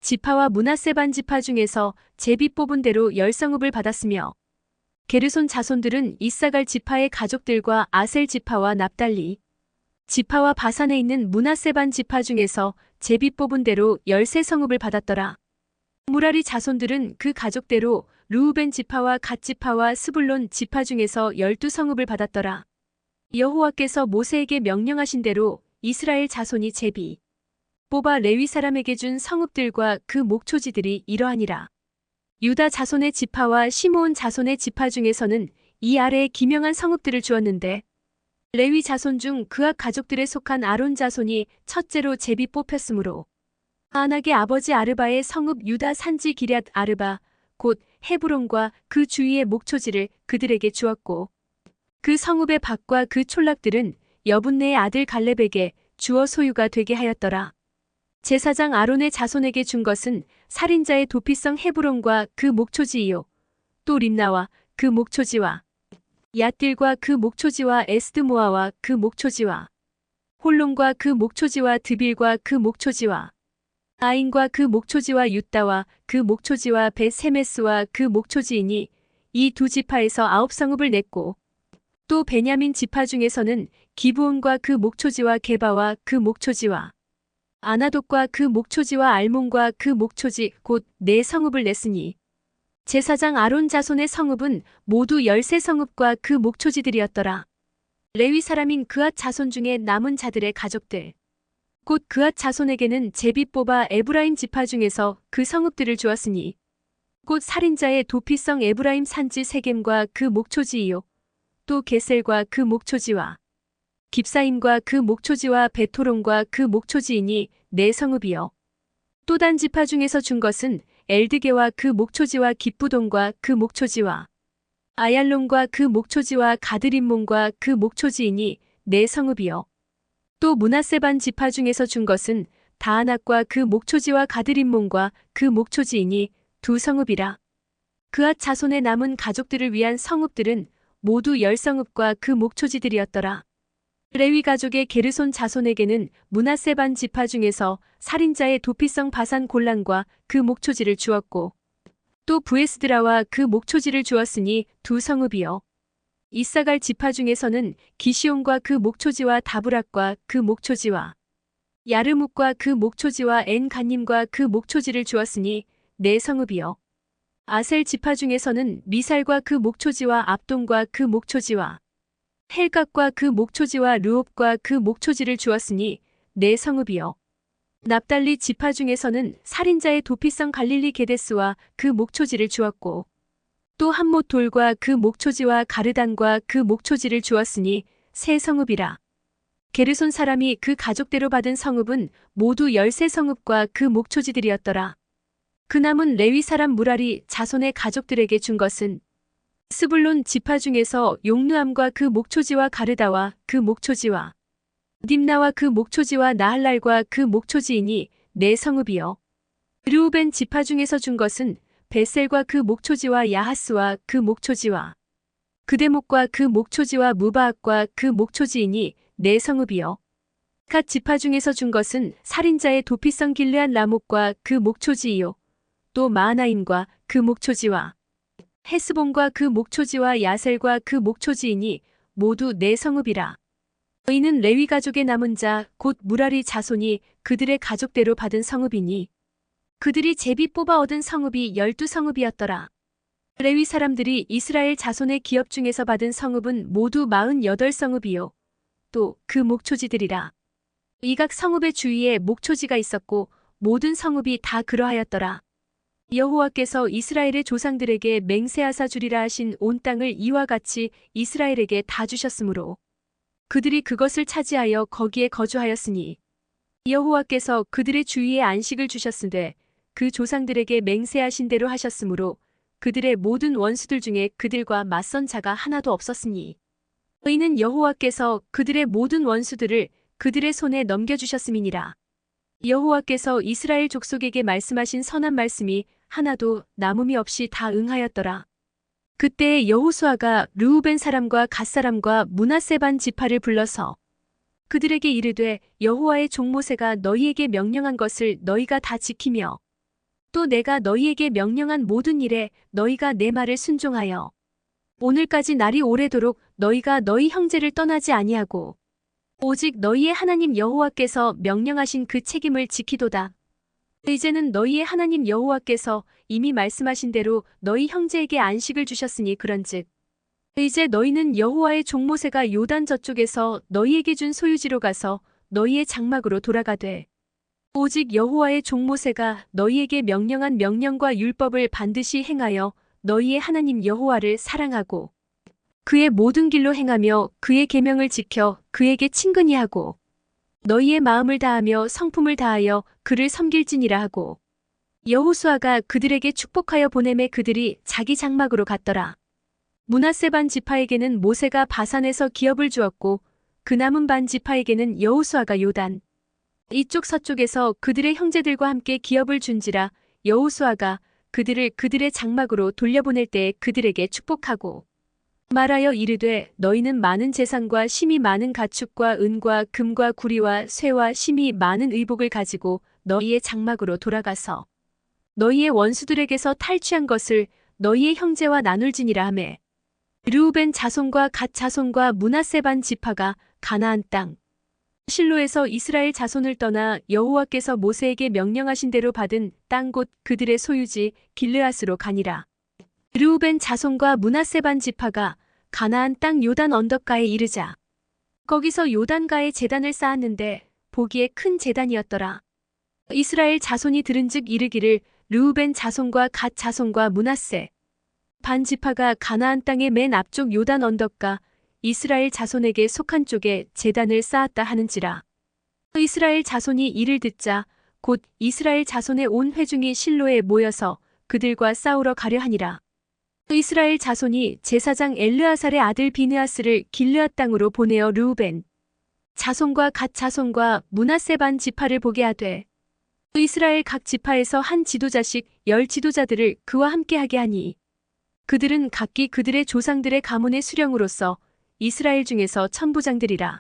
지파와 므낫세 반 지파 중에서 제비 뽑은 대로 10성읍을 받았으며 게르손 자손들은 이사갈 지파의 가족들과 아셀 지파와 납달리 지파와 바산에 있는 므낫세 반 지파 중에서 제비 뽑은 대로 13성읍을 받았더라. 무라리 자손들은 그 가족대로 르우벤 지파와 갓 지파와 스불론 지파 중에서 12성읍을 받았더라. 여호와께서 모세에게 명령하신 대로 이스라엘 자손이 제비 뽑아 레위 사람에게 준 성읍들과 그 목초지들이 이러하니라. 유다 자손의 지파와 시므온 자손의 지파 중에서는 이 아래에 기명한 성읍들을 주었는데 레위 자손 중 그앗 가족들에 속한 아론 자손이 첫째로 제비 뽑혔으므로 아낙의 아버지 아르바의 성읍 유다 산지 기럇 아르바 곧 헤브론과 그 주위의 목초지를 그들에게 주었고 그 성읍의 밭과 그 촌락들은 여분네의 아들 갈렙에게 주어 소유가 되게 하였더라. 제사장 아론의 자손에게 준 것은 살인자의 도피성 헤브론과 그 목초지이요 또 림나와 그 목초지와 얏딜과 그 목초지와 에스드모아와 그 목초지와 홀론과 그 목초지와 드빌과 그 목초지와 아인과 그 목초지와 윳다와 그 목초지와 벳세메스와 그 목초지이니 이 두 지파에서 9성읍을 냈고 또 베냐민 지파 중에서는 기브온과 그 목초지와 게바와 그 목초지와 아나돗과 그 목초지와 알몬과 그 목초지 곧 4성읍을 냈으니 제사장 아론 자손의 성읍은 모두 13성읍과 그 목초지들이었더라. 레위 사람인 그앗 자손 중에 남은 자들의 가족들 곧 그앗 자손에게는 제비 뽑아 에브라임 지파 중에서 그 성읍들을 주었으니 곧 살인자의 도피성 에브라임 산지 세겜과 그 목초지이요 또 게셀과 그 목초지와 깁사임과 그 목초지와 베토론과 그 목초지이니 4성읍이요. 또 단 지파 중에서 준 것은 엘드게와 그 목초지와 깁부돈과 그 목초지와 아얄론과 그 목초지와 가드림몬과 그 목초지이니 4성읍이요. 또 므낫세 반 지파 중에서 준 것은 다아낙과 그 목초지와 가드림몬과 그 목초지이니 2성읍이라. 그앗 자손의 남은 가족들을 위한 성읍들은 모두 10성읍과 그 목초지들이었더라. 레위 가족의 게르손 자손에게는 므낫세 반 지파 중에서 살인자의 도피성 바산 골란과 그 목초지를 주었고 또 부에스드라와 그 목초지를 주었으니 2성읍이요. 이사갈 지파 중에서는 기시온과 그 목초지와 다브락과 그 목초지와 야르묵과 그 목초지와 엔간님과 그 목초지를 주었으니 4성읍이요. 아셀 지파 중에서는 미살과 그 목초지와 압돈과 그 목초지와 헬각과 그 목초지와 르옵과 그 목초지를 주었으니 네 성읍이요. 납달리 지파 중에서는 살인자의 도피성 갈릴리 게데스와 그 목초지를 주었고 또 한못 돌과 그 목초지와 가르단과 그 목초지를 주었으니 세 성읍이라. 게르손 사람이 그 가족대로 받은 성읍은 모두 13성읍과 그 목초지들이었더라. 그 남은 레위 사람 무라리 자손의 가족들에게 준 것은 스불론 지파 중에서 용누암과 그 목초지와 가르다와 그 목초지와 딥나와 그 목초지와 나할랄과 그 목초지이니 네 성읍이요. 르우벤 지파 중에서 준 것은 베셀과 그 목초지와 야하스와 그 목초지와 그대목과 그 목초지와 무바악과 그 목초지이니 네 성읍이요. 갓 지파 중에서 준 것은 살인자의 도피성 길르앗 라목과 그 목초지이요. 또 마하나임과 그 목초지와 헤스본과 그 목초지와 야셀과 그 목초지이니 모두 네 성읍이라. 이는 레위 가족의 남은 자 곧 무라리 자손이 그들의 가족대로 받은 성읍이니 그들이 제비 뽑아 얻은 성읍이 12성읍이었더라. 레위 사람들이 이스라엘 자손의 기업 중에서 받은 성읍은 모두 48성읍이요. 또 그 목초지들이라. 이 각 성읍의 주위에 목초지가 있었고 모든 성읍이 다 그러하였더라. 여호와께서 이스라엘의 조상들에게 맹세하사 주리라 하신 온 땅을 이와 같이 이스라엘에게 다 주셨으므로 그들이 그것을 차지하여 거기에 거주하였으니 여호와께서 그들의 주위에 안식을 주셨으되 그 조상들에게 맹세하신 대로 하셨으므로 그들의 모든 원수들 중에 그들과 맞선 자가 하나도 없었으니 이는 여호와께서 그들의 모든 원수들을 그들의 손에 넘겨주셨음이니라. 여호와께서 이스라엘 족속에게 말씀하신 선한 말씀이 하나도 남음이 없이 다 응하였더라. 그때 여호수아가 르우벤 사람과 갓 사람과 므낫세 반 지파를 불러서 그들에게 이르되 여호와의 종 모세가 너희에게 명령한 것을 너희가 다 지키며 또 내가 너희에게 명령한 모든 일에 너희가 내 말을 순종하여 오늘까지 날이 오래도록 너희가 너희 형제를 떠나지 아니하고 오직 너희의 하나님 여호와께서 명령하신 그 책임을 지키도다. 이제는 너희의 하나님 여호와께서 이미 말씀하신 대로 너희 형제에게 안식을 주셨으니 그런즉 이제 너희는 여호와의 종 모세가 요단 저쪽에서 너희에게 준 소유지로 가서 너희의 장막으로 돌아가되 오직 여호와의 종 모세가 너희에게 명령한 명령과 율법을 반드시 행하여 너희의 하나님 여호와를 사랑하고 그의 모든 길로 행하며 그의 계명을 지켜 그에게 친근히 하고 너희의 마음을 다하며 성품을 다하여 그를 섬길지니라 하고 여호수아가 그들에게 축복하여 보내매 그들이 자기 장막으로 갔더라. 므낫세 반 지파에게는 모세가 바산에서 기업을 주었고 그 남은 반 지파에게는 여호수아가 요단 이쪽 서쪽에서 그들의 형제들과 함께 기업을 준지라. 여호수아가 그들을 그들의 장막으로 돌려보낼 때에 그들에게 축복하고 말하여 이르되 너희는 많은 재산과 심이 많은 가축과 은과 금과 구리와 쇠와 심이 많은 의복을 가지고 너희의 장막으로 돌아가서 너희의 원수들에게서 탈취한 것을 너희의 형제와 나눌지니라 하매 르우벤 자손과 갓 자손과 므낫세 반 지파가 가나안 땅 실로에서 이스라엘 자손을 떠나 여호와께서 모세에게 명령하신 대로 받은 땅 곧 그들의 소유지 길르앗으로 가니라. 르우벤 자손과 므낫세 반 지파가 가나안 땅 요단 언덕가에 이르자 거기서 요단가에 제단을 쌓았는데 보기에 큰 제단이었더라. 이스라엘 자손이 들은즉 이르기를 르우벤 자손과 갓 자손과 므낫세 반 지파가 가나안 땅의 맨 앞쪽 요단 언덕가 이스라엘 자손에게 속한 쪽에 제단을 쌓았다 하는지라. 이스라엘 자손이 이를 듣자 곧 이스라엘 자손의 온 회중이 실로에 모여서 그들과 싸우러 가려 하니라. 이스라엘 자손이 제사장 엘르아살의 아들 비느하스를 길르앗 땅으로 보내어 르우벤 자손과 갓 자손과 므낫세 반 지파를 보게 하되 이스라엘 각 지파에서 한 지도자씩 10 지도자들을 그와 함께하게 하니 그들은 각기 그들의 조상들의 가문의 수령으로서 이스라엘 중에서 천부장들이라.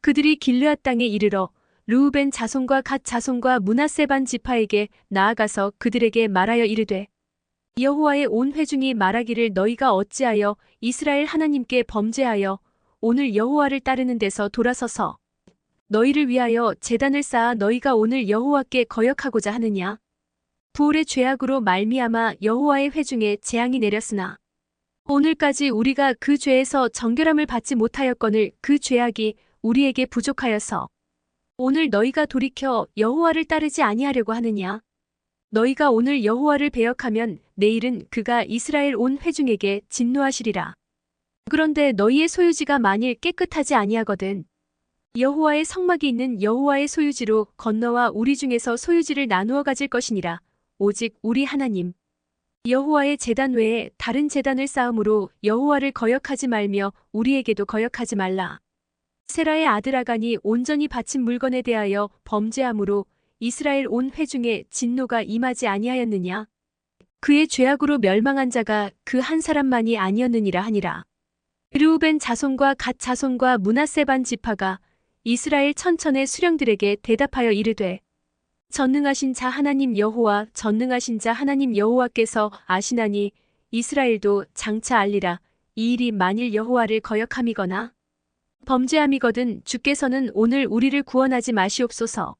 그들이 길르앗 땅에 이르러 르우벤 자손과 갓 자손과 므낫세 반 지파에게 나아가서 그들에게 말하여 이르되 여호와의 온 회중이 말하기를 너희가 어찌하여 이스라엘 하나님께 범죄하여 오늘 여호와를 따르는 데서 돌아서서 너희를 위하여 제단을 쌓아 너희가 오늘 여호와께 거역하고자 하느냐. 부올의 죄악으로 말미암아 여호와의 회중에 재앙이 내렸으나 오늘까지 우리가 그 죄에서 정결함을 받지 못하였거늘 그 죄악이 우리에게 부족하여서 오늘 너희가 돌이켜 여호와를 따르지 아니하려고 하느냐? 너희가 오늘 여호와를 배역하면 내일은 그가 이스라엘 온 회중에게 진노하시리라. 그런데 너희의 소유지가 만일 깨끗하지 아니하거든 여호와의 성막이 있는 여호와의 소유지로 건너와 우리 중에서 소유지를 나누어 가질 것이니라. 오직 우리 하나님 여호와의 제단 외에 다른 제단을 쌓음으로 여호와를 거역하지 말며 우리에게도 거역하지 말라. 세라의 아들 아간이 온전히 바친 물건에 대하여 범죄함으로 이스라엘 온 회중에 진노가 임하지 아니하였느냐? 그의 죄악으로 멸망한 자가 그 한 사람만이 아니었느니라 하니라. 르우벤 자손과 갓 자손과 므낫세 반 지파가 이스라엘 천천의 수령들에게 대답하여 이르되 전능하신 자 하나님 여호와 전능하신 자 하나님 여호와께서 아시나니 이스라엘도 장차 알리라. 이 일이 만일 여호와를 거역함이거나 범죄함이거든 주께서는 오늘 우리를 구원하지 마시옵소서.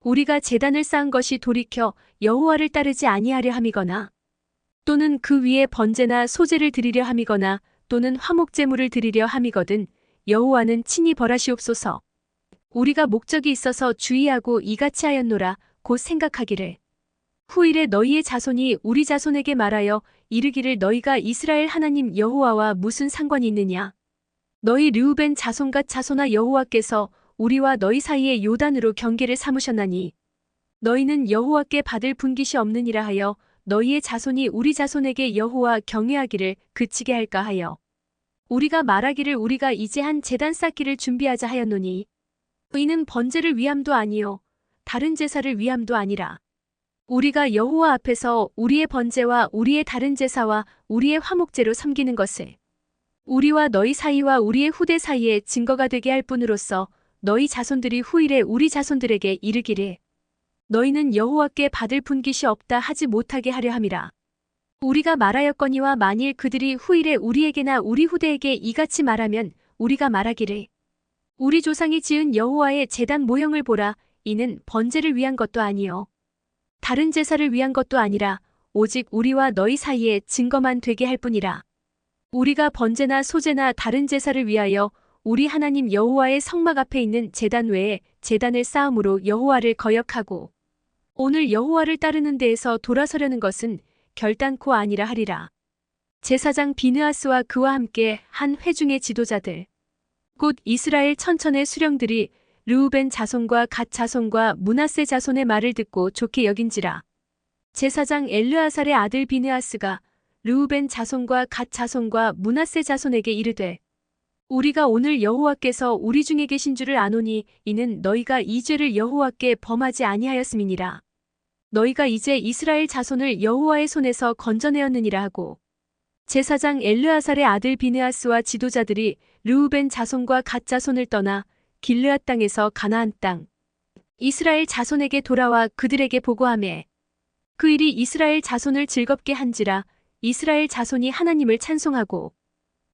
우리가 제단을 쌓은 것이 돌이켜 여호와를 따르지 아니하려 함이거나 또는 그 위에 번제나 소제를 드리려 함이거나 또는 화목제물을 드리려 함이거든 여호와는 친히 벌하시옵소서. 우리가 목적이 있어서 주의하고 이같이 하였노라. 곧 생각하기를 후일에 너희의 자손이 우리 자손에게 말하여 이르기를 너희가 이스라엘 하나님 여호와와 무슨 상관이 있느냐? 너희 르우벤 자손과 자손아 여호와께서 우리와 너희 사이에 요단으로 경계를 삼으셨나니 너희는 여호와께 받을 분깃이 없느니라 하여 너희의 자손이 우리 자손에게 여호와 경외하기를 그치게 할까 하여 우리가 말하기를 우리가 이제 한 제단 쌓기를 준비하자 하였노니 이는 번제를 위함도 아니요 다른 제사를 위함도 아니라 우리가 여호와 앞에서 우리의 번제와 우리의 다른 제사와 우리의 화목제로 섬기는 것을 우리와 너희 사이와 우리의 후대 사이에 증거가 되게 할 뿐으로써 너희 자손들이 후일에 우리 자손들에게 이르기를 너희는 여호와께 받을 분깃이 없다 하지 못하게 하려 함이라. 우리가 말하였거니와 만일 그들이 후일에 우리에게나 우리 후대에게 이같이 말하면 우리가 말하기를 우리 조상이 지은 여호와의 제단 모형을 보라. 이는 번제를 위한 것도 아니요 다른 제사를 위한 것도 아니라 오직 우리와 너희 사이에 증거만 되게 할 뿐이라. 우리가 번제나 소제나 다른 제사를 위하여 우리 하나님 여호와의 성막 앞에 있는 제단 외에 제단을 쌓음으로 여호와를 거역하고 오늘 여호와를 따르는 데에서 돌아서려는 것은 결단코 아니라 하리라. 제사장 비느하스와 그와 함께 한 회중의 지도자들 곧 이스라엘 천천의 수령들이 르우벤 자손과 갓 자손과 므낫세 자손의 말을 듣고 좋게 여긴지라. 제사장 엘르아살의 아들 비느하스가 르우벤 자손과 갓 자손과 므낫세 자손에게 이르되 우리가 오늘 여호와께서 우리 중에 계신 줄을 아노니 이는 너희가 이 죄를 여호와께 범하지 아니하였음이니라. 너희가 이제 이스라엘 자손을 여호와의 손에서 건져내었느니라 하고 제사장 엘르아살의 아들 비느하스와 지도자들이 르우벤 자손과 갓 자손을 떠나 길르앗 땅에서 가나안 땅 이스라엘 자손에게 돌아와 그들에게 보고하매 그 일이 이스라엘 자손을 즐겁게 한지라. 이스라엘 자손이 하나님을 찬송하고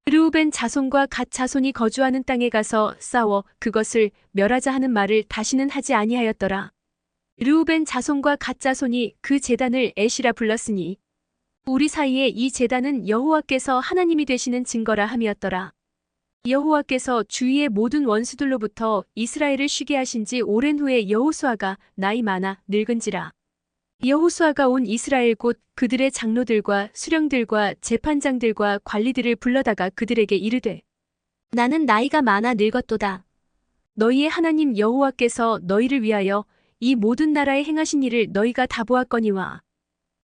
르우벤 자손과 갓 자손이 거주하는 땅에 가서 싸워 그것을 멸하자 하는 말을 다시는 하지 아니하였더라. 르우벤 자손과 갓 자손이 그 제단을 에시라 불렀으니 우리 사이에 이 제단은 여호와께서 하나님이 되시는 증거라 함이었더라. 여호와께서 주위의 모든 원수들로부터 이스라엘을 쉬게 하신 지 오랜 후에 여호수아가 나이 많아 늙은지라. 여호수아가 온 이스라엘 곧 그들의 장로들과 수령들과 재판장들과 관리들을 불러다가 그들에게 이르되 나는 나이가 많아 늙었도다. 너희의 하나님 여호와께서 너희를 위하여 이 모든 나라에 행하신 일을 너희가 다 보았거니와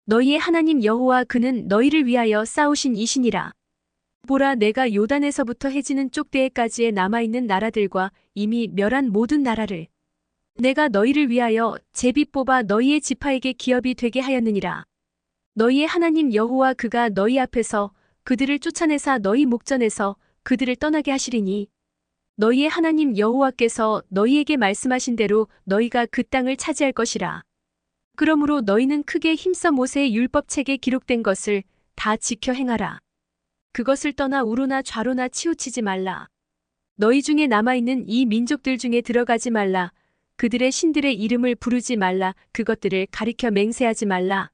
너희의 하나님 여호와 그는 너희를 위하여 싸우신 이시니라. 보라 내가 요단에서부터 해지는 쪽대에까지의 남아있는 나라들과 이미 멸한 모든 나라를 내가 너희를 위하여 제비 뽑아 너희의 지파에게 기업이 되게 하였느니라. 너희의 하나님 여호와 그가 너희 앞에서 그들을 쫓아내사 너희 목전에서 그들을 떠나게 하시리니 너희의 하나님 여호와께서 너희에게 말씀하신 대로 너희가 그 땅을 차지할 것이라. 그러므로 너희는 크게 힘써 모세의 율법책에 기록된 것을 다 지켜 행하라. 그것을 떠나 우로나 좌로나 치우치지 말라. 너희 중에 남아있는 이 민족들 중에 들어가지 말라. 그들의 신들의 이름을 부르지 말라. 그것들을 가리켜 맹세하지 말라.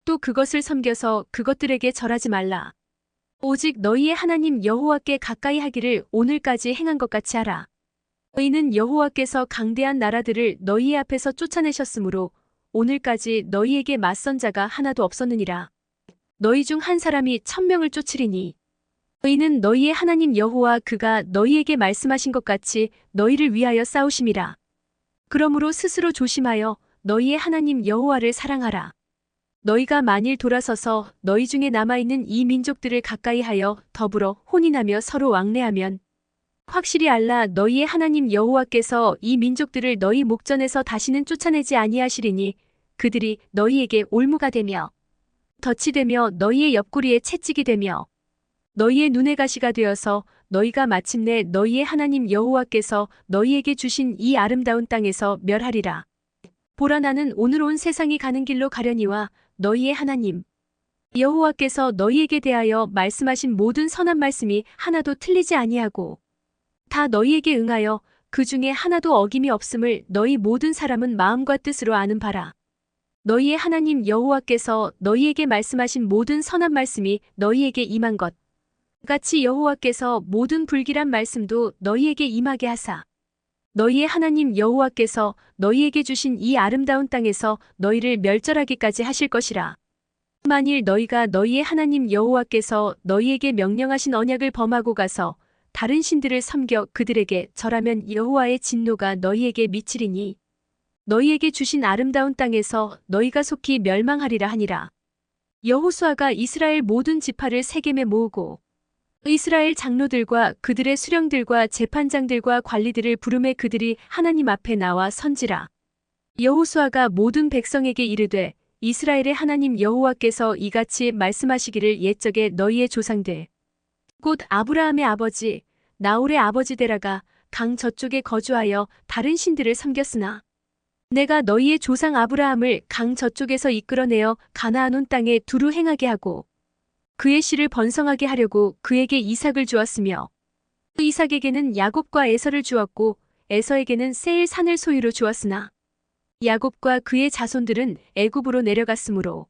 또 그것을 섬겨서 그것들에게 절하지 말라. 오직 너희의 하나님 여호와께 가까이 하기를 오늘까지 행한 것 같이 하라. 너희는 여호와께서 강대한 나라들을 너희 앞에서 쫓아내셨으므로 오늘까지 너희에게 맞선 자가 하나도 없었느니라. 너희 중 한 사람이 1000명을 쫓으리니 너희는 너희의 하나님 여호와 그가 너희에게 말씀하신 것 같이 너희를 위하여 싸우심이라. 그러므로 스스로 조심하여 너희의 하나님 여호와를 사랑하라. 너희가 만일 돌아서서 너희 중에 남아있는 이 민족들을 가까이 하여 더불어 혼인하며 서로 왕래하면 확실히 알라. 너희의 하나님 여호와께서 이 민족들을 너희 목전에서 다시는 쫓아내지 아니하시리니 그들이 너희에게 올무가 되며 덫이 되며 너희의 옆구리에 채찍이 되며 너희의 눈의 가시가 되어서 너희가 마침내 너희의 하나님 여호와께서 너희에게 주신 이 아름다운 땅에서 멸하리라. 보라, 나는 오늘 온 세상이 가는 길로 가려니와 너희의 하나님 여호와께서 너희에게 대하여 말씀하신 모든 선한 말씀이 하나도 틀리지 아니하고 다 너희에게 응하여 그 중에 하나도 어김이 없음을 너희 모든 사람은 마음과 뜻으로 아는 바라. 너희의 하나님 여호와께서 너희에게 말씀하신 모든 선한 말씀이 너희에게 임한 것 같이 여호와께서 모든 불길한 말씀도 너희에게 임하게 하사 너희의 하나님 여호와께서 너희에게 주신 이 아름다운 땅에서 너희를 멸절하기까지 하실 것이라. 만일 너희가 너희의 하나님 여호와께서 너희에게 명령하신 언약을 범하고 가서 다른 신들을 섬겨 그들에게 절하면 여호와의 진노가 너희에게 미치리니 너희에게 주신 아름다운 땅에서 너희가 속히 멸망하리라 하니라. 여호수아가 이스라엘 모든 지파를 세겜에 모으고 이스라엘 장로들과 그들의 수령들과 재판장들과 관리들을 부르매 그들이 하나님 앞에 나와 선지라. 여호수아가 모든 백성에게 이르되 이스라엘의 하나님 여호와께서 이같이 말씀하시기를 옛적에 너희의 조상들 곧 아브라함의 아버지 나홀의 아버지 데라가 강 저쪽에 거주하여 다른 신들을 섬겼으나 내가 너희의 조상 아브라함을 강 저쪽에서 이끌어내어 가나안 온 땅에 두루 행하게 하고 그의 씨를 번성하게 하려고 그에게 이삭을 주었으며 이삭에게는 야곱과 에서를 주었고 에서에게는 세일 산을 소유로 주었으나 야곱과 그의 자손들은 애굽으로 내려갔으므로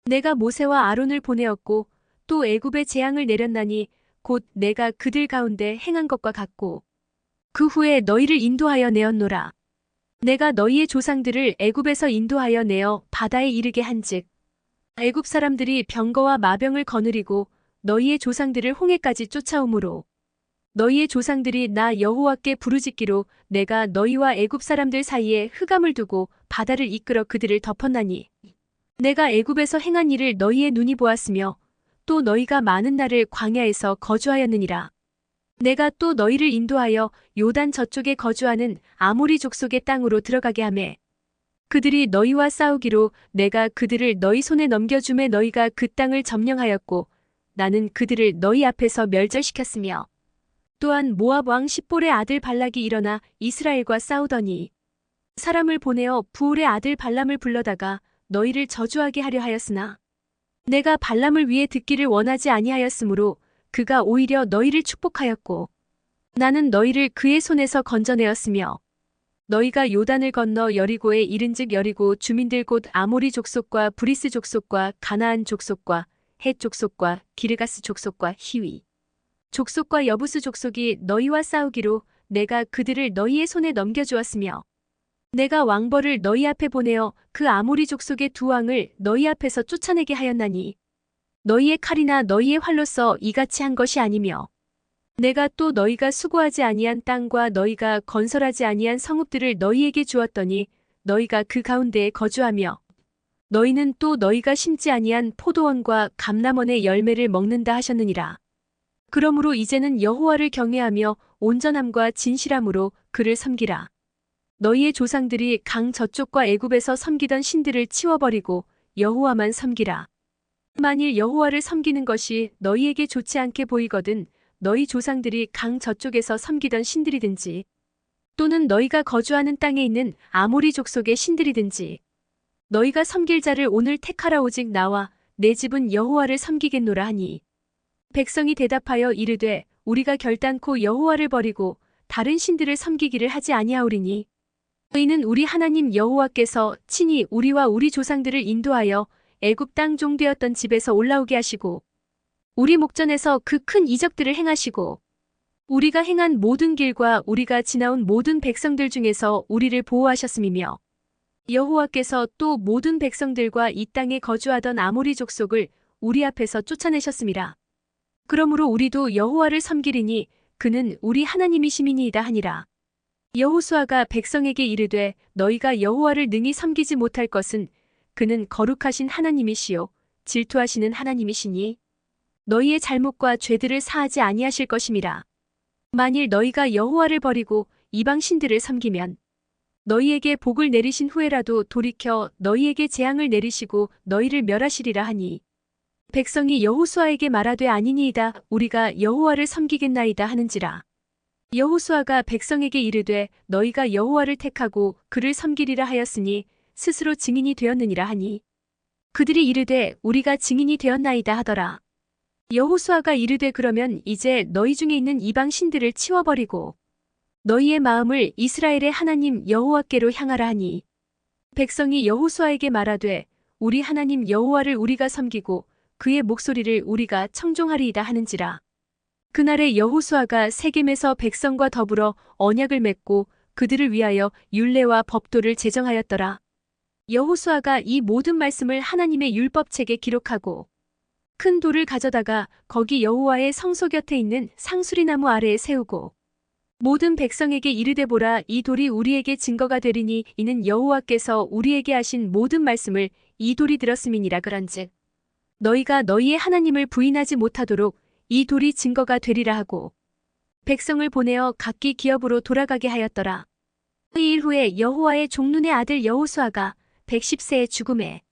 내가 모세와 아론을 보내었고 또 애굽에 재앙을 내렸나니 곧 내가 그들 가운데 행한 것과 같고 그 후에 너희를 인도하여 내었노라. 내가 너희의 조상들을 애굽에서 인도하여 내어 바다에 이르게 한즉 애굽 사람들이 병거와 마병을 거느리고 너희의 조상들을 홍해까지 쫓아오므로 너희의 조상들이 나 여호와께 부르짖기로 내가 너희와 애굽 사람들 사이에 흑암을 두고 바다를 이끌어 그들을 덮었나니 내가 애굽에서 행한 일을 너희의 눈이 보았으며 또 너희가 많은 날을 광야에서 거주하였느니라. 내가 또 너희를 인도하여 요단 저쪽에 거주하는 아모리 족속의 땅으로 들어가게 하매 그들이 너희와 싸우기로 내가 그들을 너희 손에 넘겨주매 너희가 그 땅을 점령하였고 나는 그들을 너희 앞에서 멸절시켰으며 또한 모압 왕 십볼의 아들 발락이 일어나 이스라엘과 싸우더니 사람을 보내어 부올의 아들 발람을 불러다가 너희를 저주하게 하려 하였으나 내가 발람을 위해 듣기를 원하지 아니하였으므로 그가 오히려 너희를 축복하였고 나는 너희를 그의 손에서 건져내었으며 너희가 요단을 건너 여리고에 이른즉 여리고 주민들 곧 아모리 족속과 브리스 족속과 가나안 족속과 헷 족속과 기르가스 족속과 히위 족속과 여부스 족속이 너희와 싸우기로 내가 그들을 너희의 손에 넘겨주었으며 내가 왕벌을 너희 앞에 보내어 그 아모리 족속의 두 왕을 너희 앞에서 쫓아내게 하였나니 너희의 칼이나 너희의 활로서 이같이 한 것이 아니며 내가 또 너희가 수고하지 아니한 땅과 너희가 건설하지 아니한 성읍들을 너희에게 주었더니 너희가 그 가운데에 거주하며 너희는 또 너희가 심지 아니한 포도원과 감람원의 열매를 먹는다 하셨느니라. 그러므로 이제는 여호와를 경외하며 온전함과 진실함으로 그를 섬기라. 너희의 조상들이 강 저쪽과 애굽에서 섬기던 신들을 치워버리고 여호와만 섬기라. 만일 여호와를 섬기는 것이 너희에게 좋지 않게 보이거든 너희 조상들이 강 저쪽에서 섬기던 신들이든지 또는 너희가 거주하는 땅에 있는 아모리 족속의 신들이든지 너희가 섬길 자를 오늘 택하라. 오직 나와 내 집은 여호와를 섬기겠노라 하니 백성이 대답하여 이르되 우리가 결단코 여호와를 버리고 다른 신들을 섬기기를 하지 아니하오리니 이는 우리 하나님 여호와께서 친히 우리와 우리 조상들을 인도하여 애굽 땅 종되었던 집에서 올라오게 하시고 우리 목전에서 그 큰 이적들을 행하시고 우리가 행한 모든 길과 우리가 지나온 모든 백성들 중에서 우리를 보호하셨음이며 여호와께서 또 모든 백성들과 이 땅에 거주하던 아모리 족속을 우리 앞에서 쫓아내셨음이라. 그러므로 우리도 여호와를 섬기리니 그는 우리 하나님이심이니이다 하니라. 여호수아가 백성에게 이르되 너희가 여호와를 능히 섬기지 못할 것은 그는 거룩하신 하나님이시요 질투하시는 하나님이시니 너희의 잘못과 죄들을 사하지 아니하실 것임이라. 만일 너희가 여호와를 버리고 이방 신들을 섬기면 너희에게 복을 내리신 후에라도 돌이켜 너희에게 재앙을 내리시고 너희를 멸하시리라 하니 백성이 여호수아에게 말하되 아니니이다 우리가 여호와를 섬기겠나이다 하는지라. 여호수아가 백성에게 이르되 너희가 여호와를 택하고 그를 섬기리라 하였으니 스스로 증인이 되었느니라 하니 그들이 이르되 우리가 증인이 되었나이다 하더라. 여호수아가 이르되 그러면 이제 너희 중에 있는 이방 신들을 치워버리고 너희의 마음을 이스라엘의 하나님 여호와께로 향하라 하니 백성이 여호수아에게 말하되 우리 하나님 여호와를 우리가 섬기고 그의 목소리를 우리가 청종하리이다 하는지라. 그날에 여호수아가 세겜에서 백성과 더불어 언약을 맺고 그들을 위하여 율례와 법도를 제정하였더라. 여호수아가 이 모든 말씀을 하나님의 율법책에 기록하고 큰 돌을 가져다가 거기 여호와의 성소 곁에 있는 상수리나무 아래에 세우고 모든 백성에게 이르되 보라 이 돌이 우리에게 증거가 되리니 이는 여호와께서 우리에게 하신 모든 말씀을 이 돌이 들었음이니라 그런즉 너희가 너희의 하나님을 부인하지 못하도록 이 돌이 증거가 되리라 하고 백성을 보내어 각기 기업으로 돌아가게 하였더라. 그 일 후에 여호와의 종눈의 아들 여호수아가 110세에 죽음에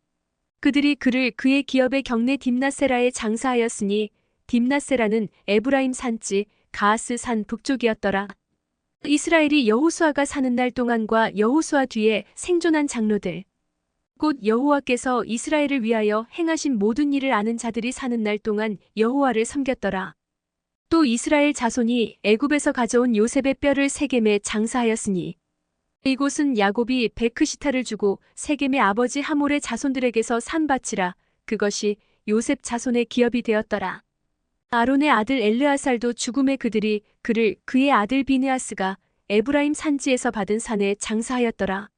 그들이 그를 그의 기업의 경내 딥낫세라에 장사하였으니 딥낫세라는 에브라임 산지 가하스 산 북쪽이었더라. 이스라엘이 여호수아가 사는 날 동안과 여호수아 뒤에 생존한 장로들 곧 여호와께서 이스라엘을 위하여 행하신 모든 일을 아는 자들이 사는 날 동안 여호와를 섬겼더라. 또 이스라엘 자손이 애굽에서 가져온 요셉의 뼈를 세겜에 장사하였으니 이곳은 야곱이 베크시타를 주고 세겜의 아버지 하몰의 자손들에게서 산 밭이라 그것이 요셉 자손의 기업이 되었더라. 아론의 아들 엘르아살도 죽음에 그들이 그를 그의 아들 비느하스가 에브라임 산지에서 받은 산에 장사하였더라.